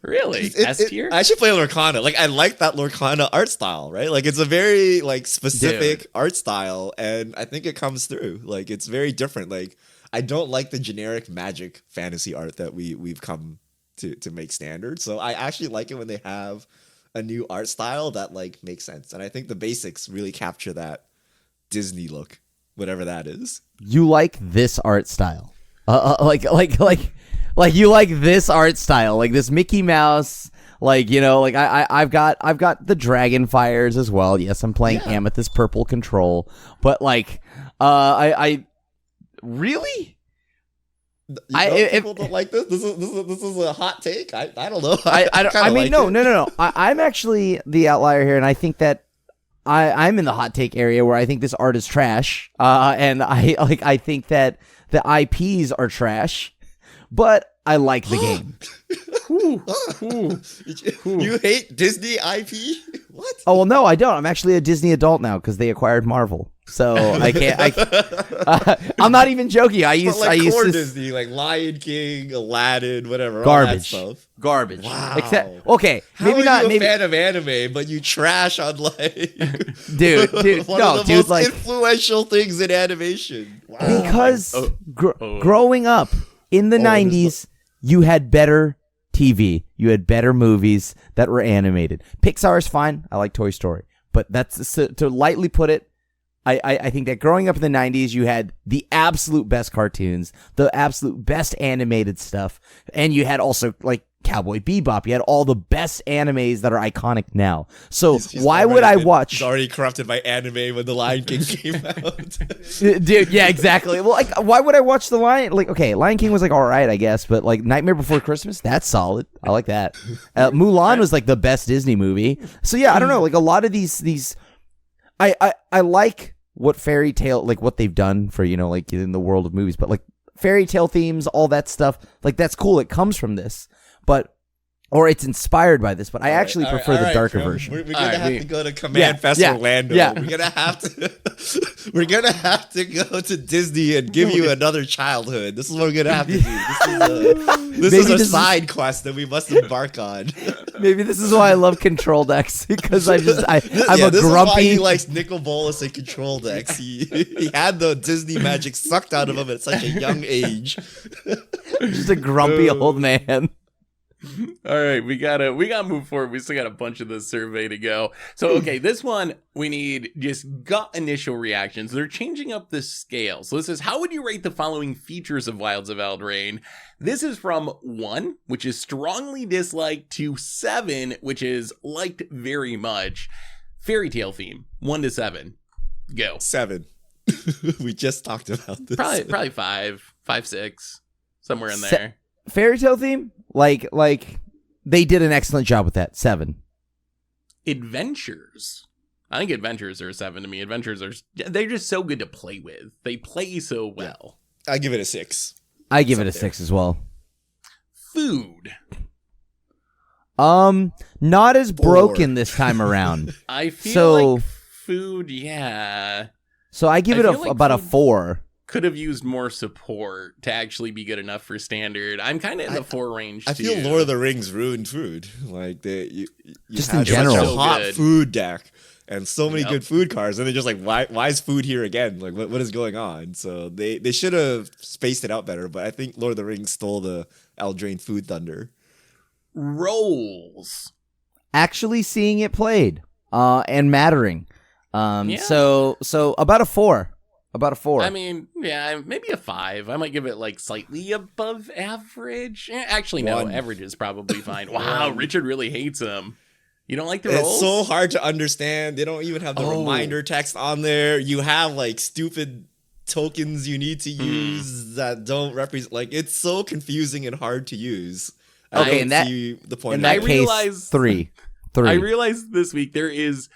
Really? S tier? I should play Lorcana. Like I like that Lorcana art style, right? Like it's a very like specific art style, and I think it comes through. Like it's very different. Like I don't like the generic Magic fantasy art that we've come to make standard. So I actually like it when they have a new art style that like makes sense. And I think the basics really capture that Disney look, whatever that is. You like this art style, like you like this art style, like this Mickey Mouse. Like, like I've got the Dragon Fires as well. Yes, I'm playing Amethyst Purple Control, but like I really. People don't like this. This is a hot take. I don't know. I mean, no. I'm actually the outlier here, and I think that I'm in the hot take area where I think this art is trash. And I think that the IPs are trash, but I like the game. You hate Disney IP? What? Oh well, no, I don't. I'm actually a Disney adult now because they acquired Marvel. So I can't. I'm not even joking. I used to Disney, like Lion King, Aladdin, whatever. Garbage. All that stuff. Garbage. Wow. Okay, maybe How are not. You a maybe fan of anime, but you trash on like dude. one of the most influential things in animation. Wow. Because growing up in the 90s, you had better TV. You had better movies that were animated. Pixar is fine. I like Toy Story, but that's to lightly put it. I think that growing up in the 90s, you had the absolute best cartoons, the absolute best animated stuff, and you had also like Cowboy Bebop. You had all the best animes that are iconic now. So why would I watch? He's already corrupted by anime when The Lion King came out. Dude, yeah, exactly. Well, like, why would I watch The Lion? Like, okay, Lion King was like all right, I guess, but like Nightmare Before Christmas, that's solid. I like that. Mulan was like the best Disney movie. So yeah, I don't know. Like a lot of these, I like what fairy tale, like what they've done for, like in the world of movies, but like fairy tale themes, all that stuff, like that's cool. It comes from this. But or it's inspired by this, but I actually prefer the darker version. We're gonna have to go to Command Fest Orlando. Yeah. We're gonna have to. We're gonna have to go to Disney and give you another childhood. This is what we're gonna have to do. This is a side quest that we must embark on. Maybe this is why I love control decks, because I'm a this grumpy. Is why he likes Nicol Bolas and control decks. He had the Disney magic sucked out of him at such a young age. Just a grumpy old man. All right, we gotta move forward. We still got a bunch of this survey to go. So, okay, this one we need just gut initial reactions. They're changing up the scale. So this is, how would you rate the following features of Wilds of Eldraine? This is from 1, which is strongly disliked, to 7, which is liked very much. Fairy tale theme, 1 to 7. Go. 7. We just talked about this. Probably 5, 6, somewhere in there. Fairy tale theme? Like they did an excellent job with that. 7. Adventures. I think adventures are 7 to me. Adventures they're just so good to play with. They play so well. Yeah. I give it a 6. I give it a 6 as well. Food. Not as broken this time around. I feel like food, yeah. So I give it about a 4. Could have used more support to actually be good enough for standard. I'm kind of in the 4 range too. I feel Lord of the Rings ruined food. Like you just had in general, such a hot good food deck and so many good food cards, and they're just like, why is food here again? Like what is going on? So they should have spaced it out better. But I think Lord of the Rings stole the Eldraine food thunder. Rolls. Actually seeing it played and mattering. So about a 4. About a 4. I mean, yeah, maybe a 5. I might give it like slightly above average. Actually, no, 1. average is probably fine. Wow, Richard really hates them. You don't like the rolls? It's so hard to understand. They don't even have the reminder text on there. You have like stupid tokens you need to use that don't represent. Like, it's so confusing and hard to use. Okay, I don't see the point. In that case, 3. I realized this week there's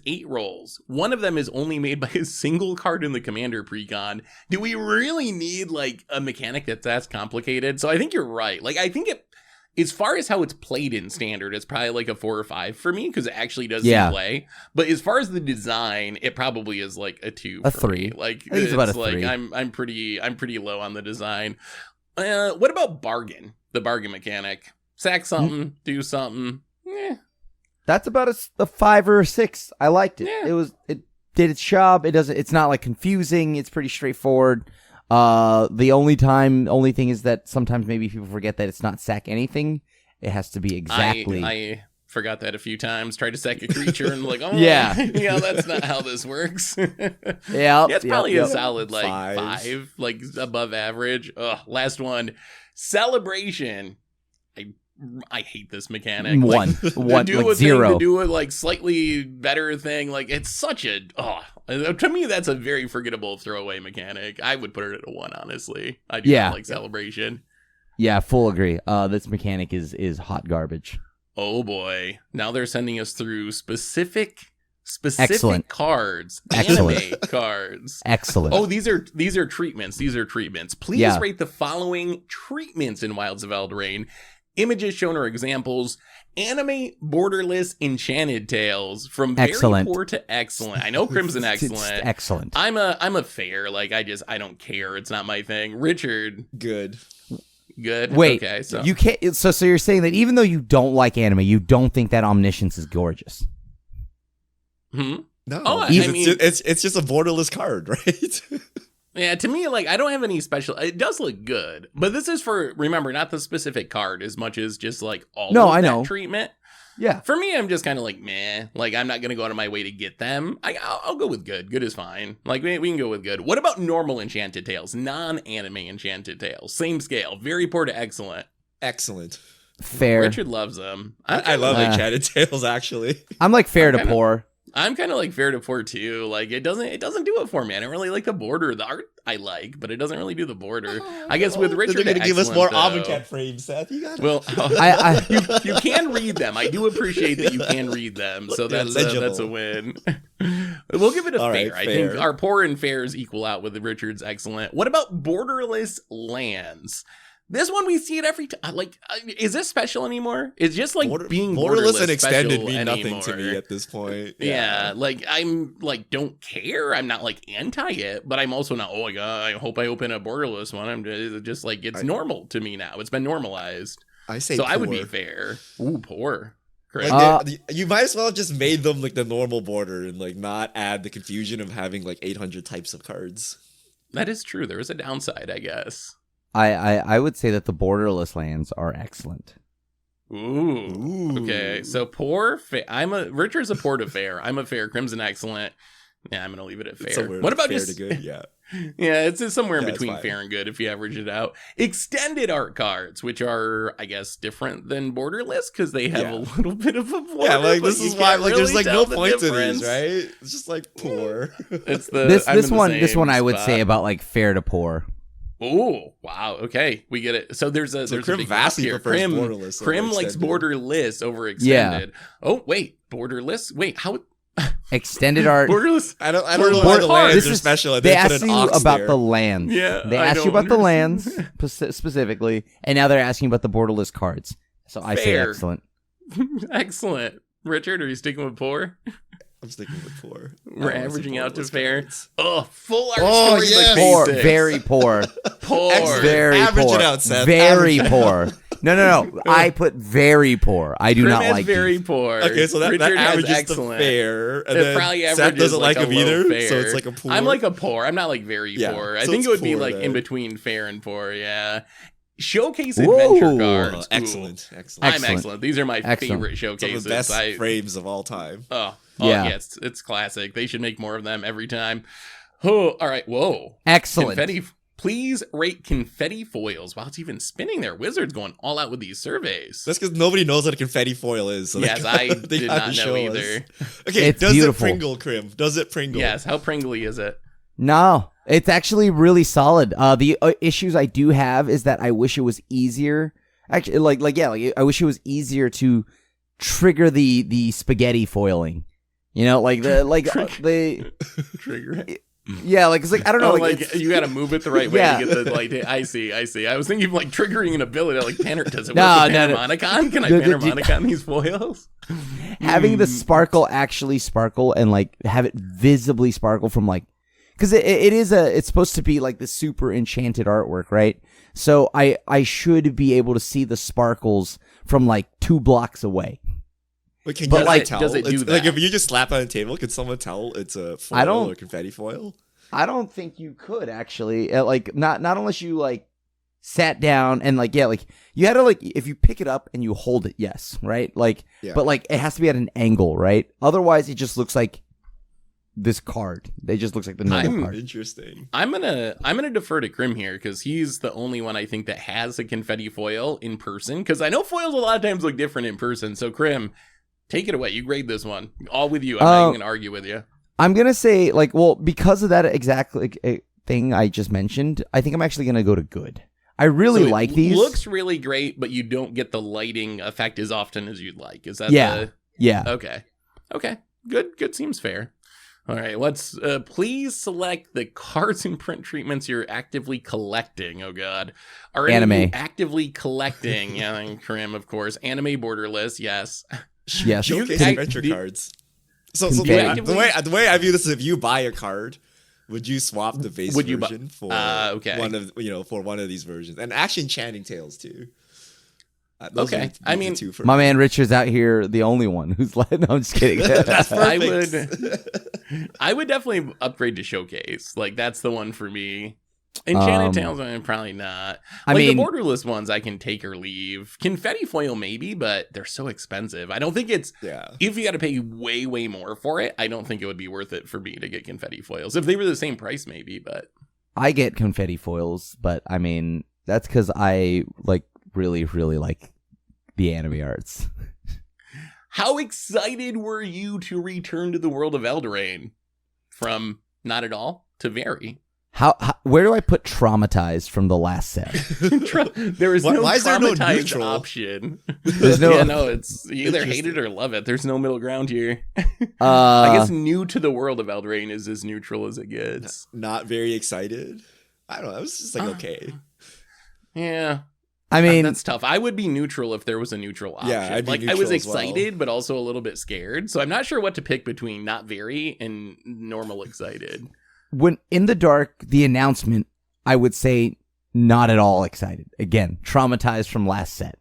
8 rolls. One of them is only made by a single card in the commander precon. Do we really need like a mechanic that's complicated? So I think you're right. Like, I think as far as how it's played in standard, it's probably like a 4 or 5 for me, because it actually does play. But as far as the design, it probably is like a 2, a for 3. me. Like, I think it's about a 3. I'm pretty low on the design. What about bargain? The bargain mechanic. Sack something, do something. That's about a 5 or a 6. I liked it. Yeah. It did its job. It's not like confusing. It's pretty straightforward. The only thing is that sometimes maybe people forget that it's not sack anything. It has to be exactly. I forgot that a few times. Tried to sack a creature and like, yeah, that's not how this works. It's probably a solid like 5, like above average. Last one, celebration. I hate this mechanic. 1, like 0. To do a like slightly better thing. Like, it's such a to me that's a very forgettable throwaway mechanic. I would put it at a 1, honestly. I do not like celebration. Yeah, full agree. This mechanic is hot garbage. Oh boy! Now they're sending us through specific Excellent. cards, Excellent. anime cards. Excellent. Oh, these are treatments. Please rate the following treatments in Wilds of Eldraine. Images shown are examples. Anime borderless enchanted tales, from very poor to excellent. I know Crimson excellent. Excellent. I'm a fair. Like, I don't care. It's not my thing. Richard, good. Wait. Okay. So you can't. So you're saying that even though you don't like anime, you don't think that Omniscience is gorgeous? No. It's just a borderless card, right? Yeah, to me, like, I don't have any special. It does look good, but this is for, remember, not the specific card as much as just like all of that treatment. Yeah. For me, I'm just kind of like, meh. Like, I'm not gonna go out of my way to get them. I'll go with good. Good is fine. Like, we can go with good. What about normal enchanted tales? Non-anime enchanted tales. Same scale. Very poor to excellent. Excellent. Fair. Richard loves them. I love enchanted tales, actually. I'm like fair to poor. I'm kind of like fair to poor too. Like, it doesn't do it for me. I don't really like the border. The art I like, but it doesn't really do the border. I guess with Richard, they're gonna give us more Avocad frames, Seth. You got well, you can read them. I do appreciate that you can read them, so that's a win. We'll give it a fair. I think our poor and fairs equal out with Richard's excellent. What about borderless lands? This one we see it every time. Like, is this special anymore? It's just like being borderless and extended special mean nothing anymore. to me at this point. Yeah, like I'm like don't care. I'm not like anti it, but I'm also not. Oh my god, I hope I open a borderless one. I'm just like it's normal to me now. It's been normalized. I say so. poor. I would be fair. Ooh, poor. Like you might as well have just made them like the normal border and like not add the confusion of having like 800 types of cards. That is true. There is a downside, I guess. I would say that the borderless lands are excellent. Ooh. Okay. So poor. Richard's a poor to fair. I'm a fair. Crimson excellent. Yeah, I'm gonna leave it at fair. What about fair just to good? Yeah. Yeah, it's somewhere in between fine. fair and good if you average it out. Extended art cards, which are, I guess, different than borderless because they have a little bit of a border. Yeah, like this is why like there's like no point to difference. these, right? It's just like poor. It's the this one I would say about like fair to poor. Oh wow! Okay, we get it. So there's a Crim big vastly here. prefers borderless. Crim likes borderless over extended. Oh wait, borderless. Wait, how? Extended art. Borderless. I don't know why the lands are special. They asked you about the lands. Yeah, they asked you about the lands specifically, and now they're asking about the borderless cards. So I say excellent. Excellent. Richard, are you sticking with poor? I'm sticking with poor. We're averaging out to fair. Oh, full art story. Yes. Poor, very poor. Poor. Very Average poor. it out, Seth. Very poor. No. I put very poor. I do not like very these. poor. Okay, so that Richard averages excellent. to fair. And it then probably Seth averages doesn't like a them either, fair. so it's like a poor. I'm like a poor. I'm not like very poor. I so think it's it would be poor like then. in between fair and poor. Yeah. Showcase adventure cards. Excellent. I'm excellent. These are my favorite showcases. Some of the best frames of all time. Oh yeah. It's classic. They should make more of them every time. Oh, all right. Whoa. Excellent. Confetti. Please rate confetti foils. Wow, it's even spinning there. Wizards going all out with these surveys. That's because nobody knows what a confetti foil is. So yes, I did not know either. Okay, it's does beautiful. it Pringle, Crim? Does it Pringle? Yes, how Pringly is it? No, it's actually really solid. The issues I do have is that I wish it was easier. Actually, I wish it was easier to trigger the spaghetti foiling. You know, like the trigger it. Yeah, like it's like I don't know, like you got to move it the right way to get the like. I see. I was thinking of like triggering an ability like Panner. Does it work with Panharmonicon? Can I Panharmonicon these foils? Having the sparkle actually sparkle and like have it visibly sparkle from like, because it's supposed to be like the super enchanted artwork, right? So I should be able to see the sparkles from like 2 blocks away. But can you tell? Does it do that? Like if you just slap it on a table, can someone tell it's a foil or confetti foil? I don't think you could actually. Like not unless you like sat down and like you had to like if you pick it up and you hold it, yes, right? Like but like it has to be at an angle, right? Otherwise, it just looks like this card. It just looks like the normal card. Interesting. I'm gonna defer to Crim here because he's the only one I think that has a confetti foil in person. Because I know foils a lot of times look different in person. So Crim, take it away. You grade this one. All with you. I'm not even going to argue with you. I'm going to say, like, well, because of that exact thing I just mentioned, I think I'm actually going to go to good. I really like these. Looks really great, but you don't get the lighting effect as often as you'd like. Is that Yeah. Okay. Good seems fair. All right, let's please select the cards and print treatments you're actively collecting. Oh God, are anime any of you actively collecting? Yeah, Crim, of course. Anime borderless, yes. Yes. Showcase adventure cards. So the way I view this is, if you buy a card, would you swap the base version for one of these versions, and actually Enchanting Tales too? Okay, I mean, my man Richard's out here, the only one who's letting. No, I'm just kidding. That's perfect. I would definitely upgrade to Showcase. Like that's the one for me. Enchanted Tales, probably not. I mean, the borderless ones I can take or leave. Confetti foil maybe, but they're so expensive. I don't think it's. Yeah. If you got to pay way more for it, I don't think it would be worth it for me to get confetti foils. If they were the same price, maybe. But I get confetti foils, but I mean that's because I like really like the anime arts. How excited were you to return to the world of Eldraine? From not at all to very. How where do I put traumatized from the last set? There is no traumatized option. There's no. It's you either hate it or love it. There's no middle ground here. I guess new to the world of Eldraine is as neutral as it gets. Not very excited. I don't know. It was just like okay. Yeah. I mean, that's tough. I would be neutral if there was a neutral option. Yeah, I'd be like I was neutral as well. excited, but also a little bit scared. So I'm not sure what to pick between not very and normal excited. when in the dark, the announcement, I would say not at all excited. Again, traumatized from last set.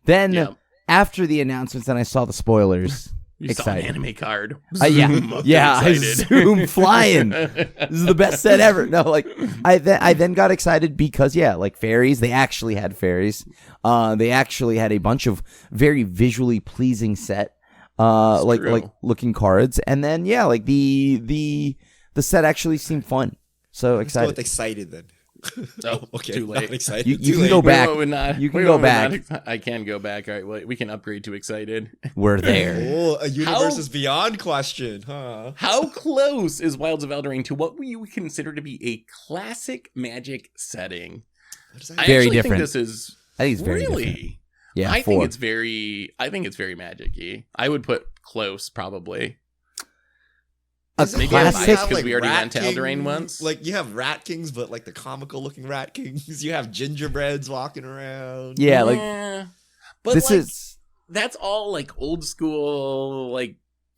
Then Yeah. after the announcements, and I saw the spoilers. You excited. saw an anime card. Yeah, Zoom up yeah, I excited. zoom flying. This is the best set ever. No, like I then got excited because like fairies. They actually had fairies. They actually had a bunch of very visually pleasing set. Like true. looking cards, and then like the set actually seemed fun. So Let's go excited. with excited then. Oh, Okay, too late. not excited. You Too can late. go back. We went not- You can we go went back. I can go back. All right, well, we can upgrade to excited. We're there. Oh, a universe How- is beyond question, huh? How close is Wilds of Eldraine to what you would consider to be a classic Magic setting? What does that I Very actually different. think this is I think it's very really. different. Yeah, I 4. think it's very Magic-y. I would put close probably. A Is it Maybe where I'm classic. biased have, 'cause we already Rat went to Eldraine Kings? once. Like you have Rat Kings, but like the comical looking Rat Kings. You have gingerbreads walking around. Yeah, like but this like, is. that's all like old school like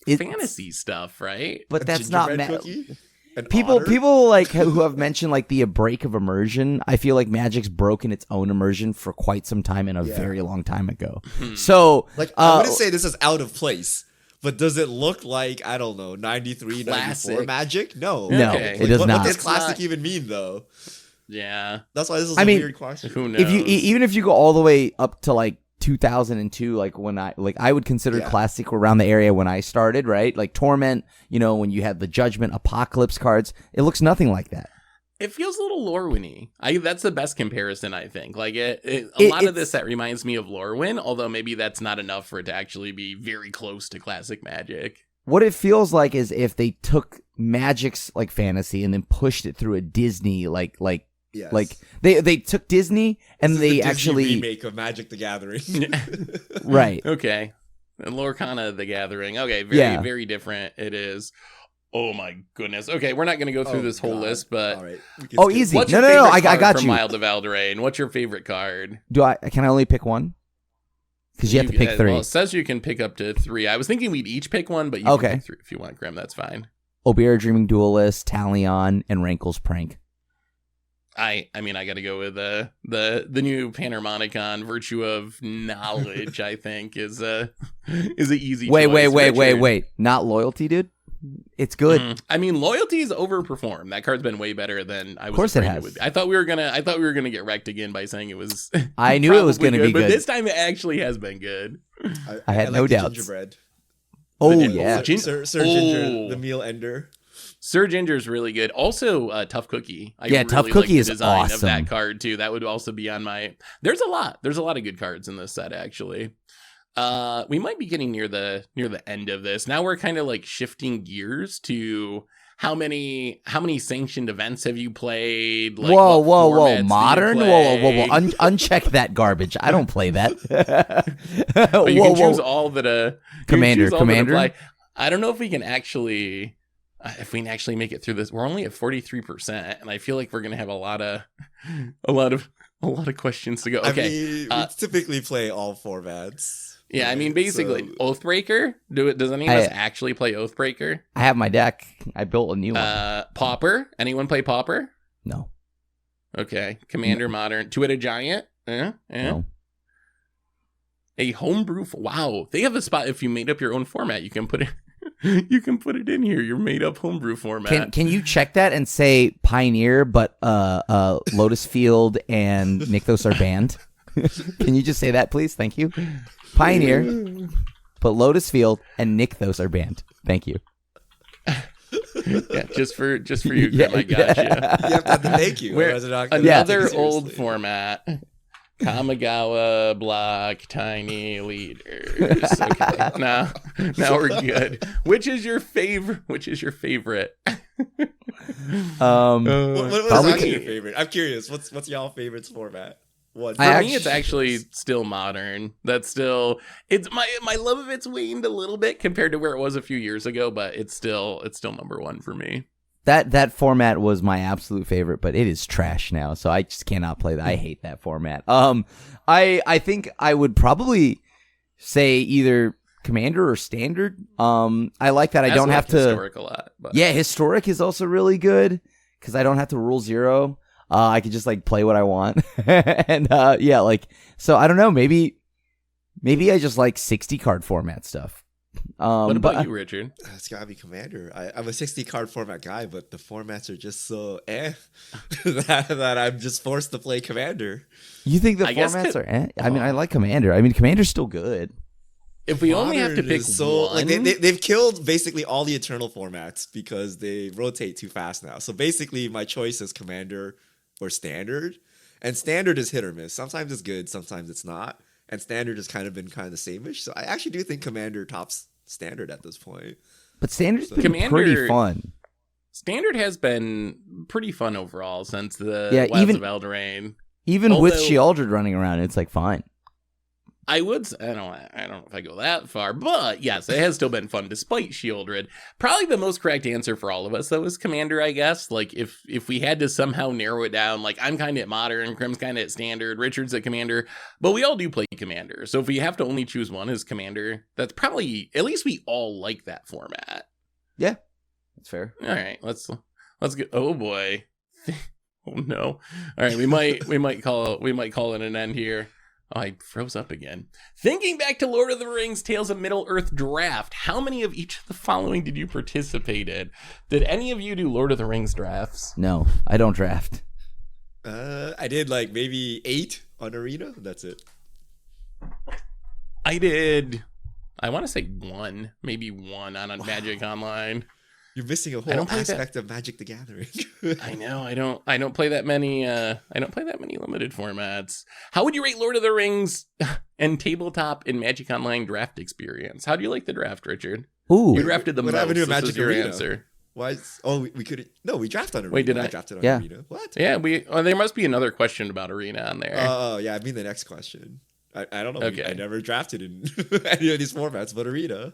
It's- fantasy stuff, right? But A that's not gingerbread cookie? An people. otter? People like who have mentioned like the break of immersion. I feel like Magic's broken its own immersion for quite some time and a Yeah. very long time ago. Hmm. So Like I wouldn't say this is out of place, but does it look like I don't know 93, 94 Classic. Magic? No, No, Okay. it does what, not. What does It's classic not- even mean though? Yeah. That's why this is I a mean, weird question. Who knows? if you even if you go all the way up to like 2002, like when I would consider Yeah. classic around the area when I started, right? Like Torment, when you had the Judgment, Apocalypse cards, it looks nothing like that. It feels a little Lorwyn-y. That's the best comparison, I think. Like a It- lot of it's- this that reminds me of Lorwyn, although maybe that's not enough for it to actually be very close to classic Magic. What it feels like is if they took Magic's like fantasy and then pushed it through a Disney Yes. like they took Disney and This is they the Disney actually remake of Magic the Gathering. right. Okay. And Lorcana the Gathering. Okay, very, Yeah. very different it is. Oh my goodness. Okay, we're not going to go through Oh, this whole God. list, but All right. we can Oh, skip. easy. what's No, your no, no, favorite I card got from you. Wild of Eldraine? What's your favorite card? Can I only pick one? Because you have to pick 3. Well, it says you can pick up to 3. I was thinking we'd each pick one, but you Okay. can pick 3 if you want, Graham. That's fine. Obeah Dreaming Duelist, Talion, and Rankle's Prank. I mean, I got to go with the new Panharmonicon Virtue of Knowledge. I think is an easy. Wait, choice. Richard. wait. Not loyalty, dude. It's good. I mean, loyalty's overperformed. That card's been way better than I was. Of course it afraid has. would be. I thought we were gonna get wrecked again by saying it was. I knew it was probably going to be but good. this time it actually has been good. I had no like the doubts. Gingerbread. Oh Gin- yeah. Sir Ginger, Oh. the meal ender. Sir Ginger's really good. Also, Tough Cookie. I Yeah, really Tough like Cookie the is design of awesome. that card too. That would also be on my. There's a lot of good cards in this set actually. We might be getting near the end of this. Now we're kind of like shifting gears to how many sanctioned events have you played? Like, whoa, what whoa, formats whoa! do you Modern? play? Whoa! Uncheck that garbage. I don't play that. But you whoa, can choose whoa! all that. Commander. I don't know if we can actually. If we can actually make it through this, we're only at 43%, and I feel like we're gonna have a lot of questions to go. Okay, I mean, we typically play all formats. yeah, I mean, basically, So- Oathbreaker. Does any of us actually play Oathbreaker? I have my deck. I built a new one. Pauper. Anyone play Pauper? No. Okay, Commander Modern. Two-Headed Giant. No. A homebrew. Wow, they have a spot. If you made up your own format, you can put it. You can put it in here. Your made up homebrew format. Can you check that and say Pioneer, but Lotus Field and Nykthos are banned? Can you just say that, please? Thank you. Pioneer, but Lotus Field and Nykthos are banned. Thank you. Yeah, just for you, Yeah, Graham, I got you. You have to have the thank you. Where- otherwise they're not gonna Another take it old seriously. format. Kamigawa block tiny leaders. Okay. now we're good. Which is your favorite? What is Probably actually your favorite? I'm curious. What's y'all favorite's format? What? For me, it's actually still Modern. That's still it's my love of it's waned a little bit compared to where it was a few years ago, but it's still number one for me. That format was my absolute favorite, but it is trash now, so I just cannot play that. I hate that format. I think I would probably say either Commander or Standard. I like that I don't have to Historic a lot. But. Yeah, Historic is also really good because I don't have to rule 0. I could just like play what I want, and yeah, like so. I don't know. Maybe I just like 60 card format stuff. What about you, Richard? It's gotta be Commander. I'm a 60 card format guy, but the formats are just so that I'm just forced to play Commander. You think the formats are I mean, I like Commander. I mean, Commander's still good. If we only have to pick one, like they've killed basically all the eternal formats because they rotate too fast now. So basically, my choice is Commander or Standard, and Standard is hit or miss. Sometimes it's good, sometimes it's not. And Standard has kind of been kind of the same-ish. So I actually do think Commander tops Standard at this point. But Standard's been pretty fun. Standard has been pretty fun overall since the Wilds of Eldraine. Even with Sheoldred running around, it's like fine. I don't know if I go that far, but yes, it has still been fun despite Sheoldred. Probably the most correct answer for all of us, though, is Commander, I guess. Like, if we had to somehow narrow it down, like, I'm kind of at Modern, Crim's kind of at Standard, Richard's at Commander, but we all do play Commander. So if we have to only choose one as Commander, that's probably, at least we all like that format. Yeah, that's fair. All right, let's get, oh boy. Oh no. All right, we might call it an end here. Oh, I froze up again. Thinking back to Lord of the Rings Tales of Middle-earth draft, how many of each of the following did you participate in? Did any of you do Lord of the Rings drafts? No, I don't draft. I did like maybe 8 on Arena. That's it. I did, I want to say 1, maybe 1 on Magic Online. You're missing a whole aspect of Magic the Gathering. I know. I don't play that many. I don't play that many limited formats. How would you rate Lord of the Rings and tabletop and Magic Online draft experience? How do you like the draft, Richard? Ooh, you drafted the most. What happened to Magic Magic Arena? Answer. Why? We could. No, we drafted on Arena. Wait, did I drafted on Arena? What? Yeah, there must be another question about Arena on there. Oh, yeah. I mean the next question. I don't know. Okay. I never drafted in any of these formats, but Arena.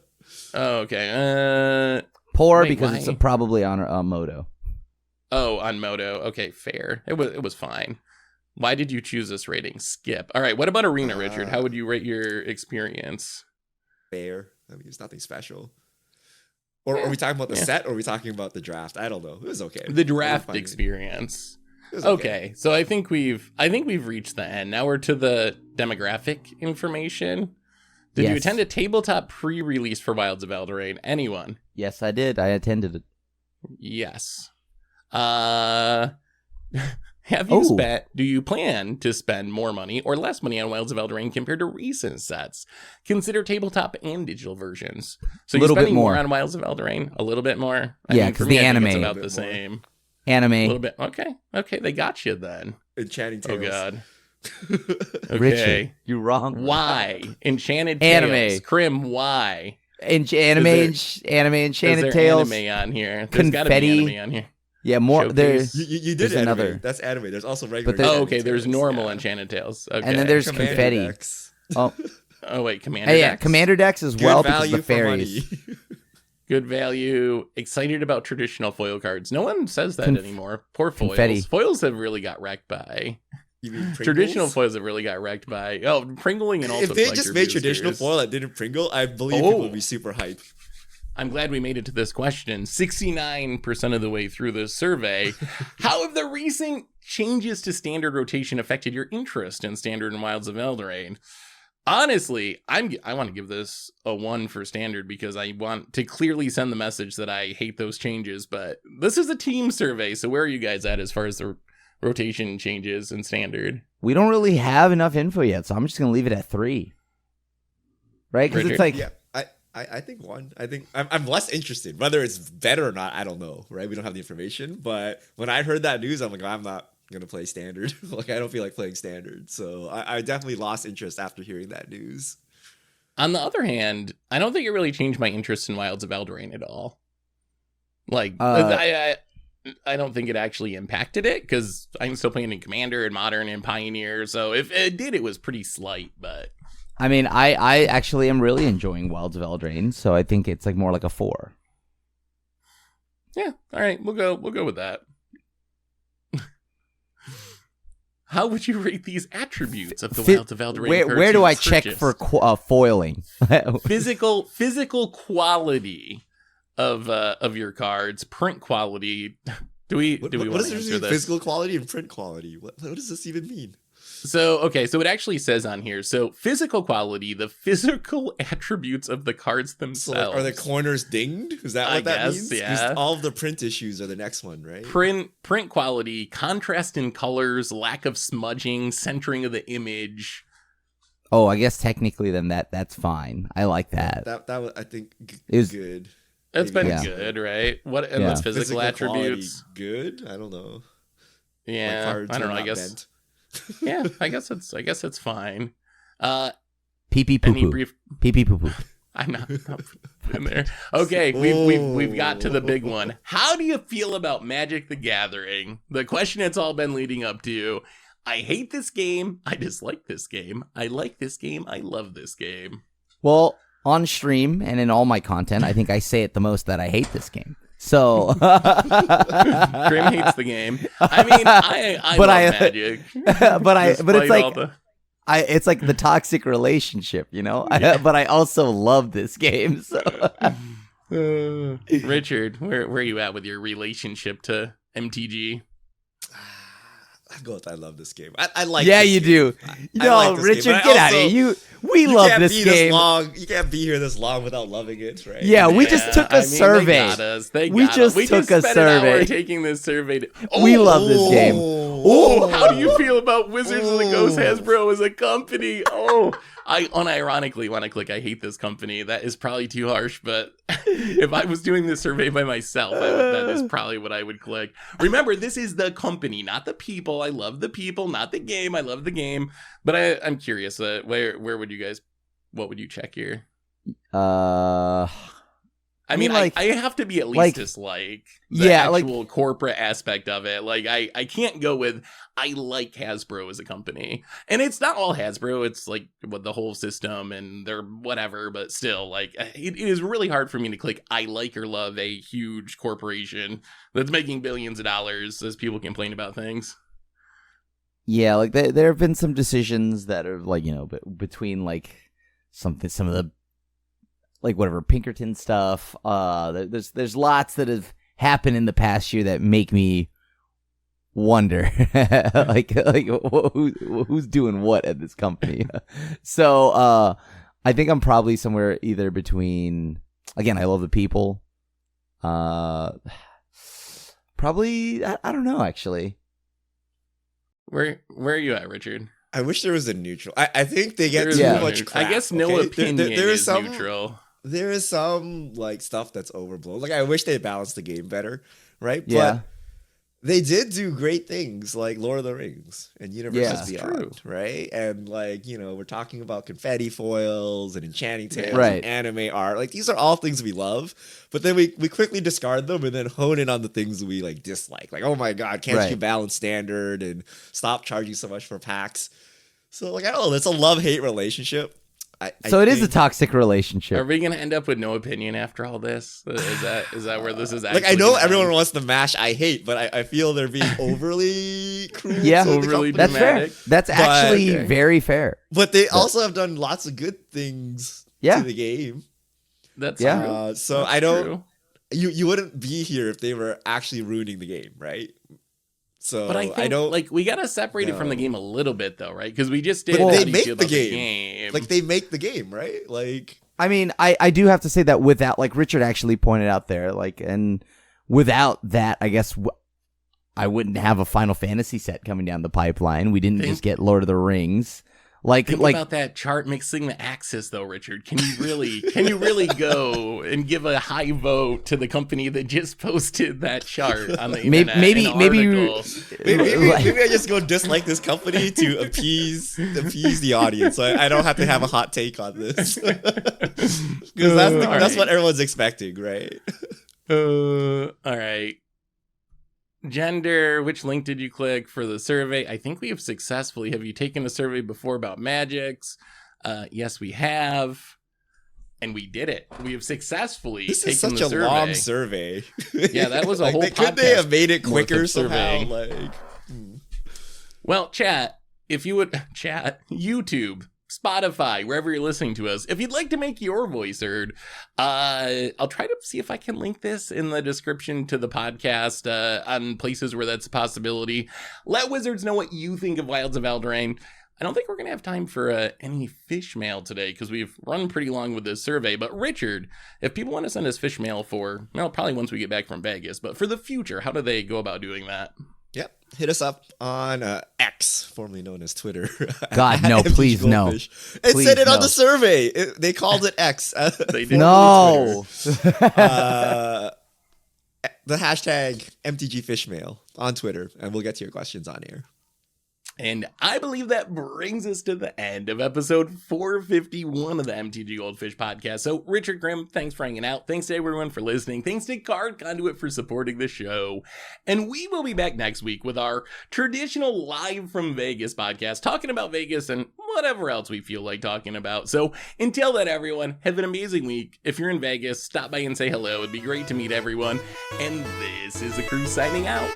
Oh, okay. Poor because it's probably on Moto. Oh, on Moto. Okay, fair. It was fine. Why did you choose this rating? Skip. All right. What about Arena, Richard? How would you rate your experience? Fair. I mean, it's nothing special. Or are we talking about the set, or are we talking about the draft? I don't know. It was okay. The draft experience. Okay. So I think we've reached the end. Now we're to the demographic information. Did you attend a tabletop pre-release for Wilds of Eldraine? Anyone? Yes, I did. I attended it. Yes. Do you plan to spend more money or less money on Wilds of Eldraine compared to recent sets? Consider tabletop and digital versions. So you're spending more on Wilds of Eldraine? A little bit more? Because the anime. It's about the same. Anime. A little bit. Okay, they got you then. Enchanting Tales. Oh, God. Okay. Richard, you're wrong. Why? Enchanted Tales. Anime. Crim, why? Anime, Enchanted Tales. Anime on here. There's got to be anime on here. Yeah, more. There's you did anime. Another. That's anime. There's also regular. Okay. There's normal Enchanted Tales. Okay. And then there's confetti. Oh, wait, Commander Decks. Yeah, Commander Decks as well because of the fairies. Good value. Excited about traditional foil cards. No one says that anymore. Poor foils. Confetti. Foils have really got wrecked by. You mean traditional foils have really got wrecked by Pringling and also. If they just made traditional foil that didn't Pringle, I believe people would be super hyped. I'm glad we made it to this question. 69% of the way through this survey. How have the recent changes to standard rotation affected your interest in Standard and Wilds of Eldraine? Honestly, I want to give this a 1 for Standard because I want to clearly send the message that I hate those changes. But this is a team survey, so where are you guys at as far as the rotation changes in Standard? We don't really have enough info yet, so I'm just gonna leave it at 3. Right? Because it's like, yeah, I think 1. I think I'm less interested. Whether it's better or not, I don't know. Right? We don't have the information. But when I heard that news, I'm like, I'm not gonna play Standard. Like, I don't feel like playing Standard. So I definitely lost interest after hearing that news. On the other hand, I don't think it really changed my interest in Wilds of Eldraine at all. Like, I don't think it actually impacted it because I'm still playing in Commander and Modern and Pioneer. So if it did, it was pretty slight. But I mean, I actually am really enjoying Wilds of Eldraine, so I think it's like more like a 4. Yeah, all right, we'll go with that. How would you rate these attributes of the Wilds of Eldraine? Where do I check for foiling? physical quality of your cards, print quality. Do we What want does to this answer mean? this? Physical quality and print quality. What does this even mean? So it actually says on here. So physical quality, the physical attributes of the cards themselves. So, like, are the corners dinged? Is that what that means? Yeah. 'Cause all of the print issues are the next one, right? Print quality, contrast in colors, lack of smudging, centering of the image. Oh, I guess technically then that's fine. I like that. That was, I think, Is good. That's been Yeah. good, right? What's Yeah. physical attributes? Quality, good. I don't know. Yeah, My cards I don't are know. I not guess. bent. Yeah, I guess it's fine. Pee pee poo Any poo. brief? Pee pee poo poo. I'm not in there. Okay, we've got to the big one. How do you feel about Magic the Gathering? The question it's all been leading up to. I hate this game. I dislike this game. I like this game. I love this game. Well, on stream and in all my content, I think I say it the most that I hate this game. So Grim hates the game. I mean, I But love Magic. but it's Despite all like it's like the toxic relationship, you know. But I also love this game. So Richard, where are you at with your relationship to MTG? I'd go with I love this game. I like. yeah, this you game. do. I No, like this Richard, game, but get I out of also- here. We love can't this be game. long. You can't be here this long without loving it, right? Yeah, we just took a survey. They got us. They We got just us. We took just a spent an hour survey. taking this survey. We love this game. Oh, how do you feel about Wizards of the Coast Hasbro as a company? Oh, I unironically want to click I hate this company. That is probably too harsh, but if I was doing this survey by myself, that is probably what I would click. Remember, this is the company, not the people. I love the people, not the game. I love the game. But I'm curious, where would you guys, what would you check here? I mean, like- I have to be at least like- dislike the actual corporate aspect of it. Like, I can't go with, I like Hasbro as a company. And it's not all Hasbro. It's like with the whole system and their whatever. But still, like, it is really hard for me to click, I like or love a huge corporation that's making billions of dollars as people complain about things. Yeah, like there have been some decisions that are like, you know, between like some of the like whatever Pinkerton stuff. There's lots that have happened in the past year that make me wonder, like who's doing what at this company. So I think I'm probably somewhere either between. Again, I love the people. Probably I don't know actually. Where are you at, Richard? I wish there was a neutral. I think they get There is too no much neutral. crap. I guess no okay? opinion There is some, neutral. There is some like stuff that's overblown. Like I wish they balanced the game better, right? Yeah. But they did do great things like Lord of the Rings and Universes Yeah. Beyond, right? And like, you know, we're talking about confetti foils and enchanting tales Right. and anime art. Like these are all things we love, but then we quickly discard them and then hone in on the things we like dislike. Like, oh my God, can't Right. you balance standard and stop charging so much for packs? So like, I don't know, it's a love-hate relationship. So it is a think- toxic relationship. Are we gonna end up with no opinion after all this? Is that where this is actually? like I know gonna everyone end? wants to mash I hate, but I feel they're being overly cruel. Yeah. to the Overly company. That's fair. dramatic. That's But- actually Okay. very fair. But they also have done lots of good things Yeah. to the game. That's Yeah. true. So That's I don't. true. You wouldn't be here if they were actually ruining the game, right? So But I think don't like we gotta separate it from the No. game a little bit though, right? Because we just did. But how they do you make feel the about game. like they make the game, right? Like I mean, I do have to say that without, like Richard actually pointed out there, like, and without that, I guess I wouldn't have a Final Fantasy set coming down the pipeline. We didn't Think- just get Lord of the Rings. Like, Think about that chart mixing the axis though, Richard. Can you really go and give a high vote to the company that just posted that chart on the internet? maybe- in an maybe- article? maybe I just go dislike this company to appease the audience. So I don't have to have a hot take on this because that's Alright. what everyone's expecting, right? All right. Gender, which link did you click for the survey? I think we have successfully. Have you taken a survey before about magics? Yes, we have. And we did it. We have successfully This taken is such the a survey. long survey. Yeah, that was a whole Could they have podcast made it worth quicker of somehow? surveying. Like, Well, chat, if you would chat, YouTube, Spotify, wherever you're listening to us, if you'd like to make your voice heard, I'll try to see if I can link this in the description to the podcast on places where that's a possibility. Let Wizards know what you think of Wilds of Eldraine. I don't think we're going to have time for any fish mail today because we've run pretty long with this survey. But Richard, if people want to send us fish mail for, well, probably once we get back from Vegas, but for the future, how do they go about doing that? yep. Hit us up on X, formerly known as Twitter. God, at no, MTG please, no. Goldfish. It Please, said it on no. the survey. They called it X. They did. No. the hashtag MTG Fishmail on Twitter, and we'll get to your questions on here. And I believe that brings us to the end of episode 451 of the MTG Goldfish podcast. So, Richard Grimm, thanks for hanging out. Thanks to everyone for listening. Thanks to Card Conduit for supporting the show. And we will be back next week with our traditional live from Vegas podcast, talking about Vegas and whatever else we feel like talking about. So, until then, everyone, have an amazing week. If you're in Vegas, stop by and say hello. It'd be great to meet everyone. And this is the crew signing out.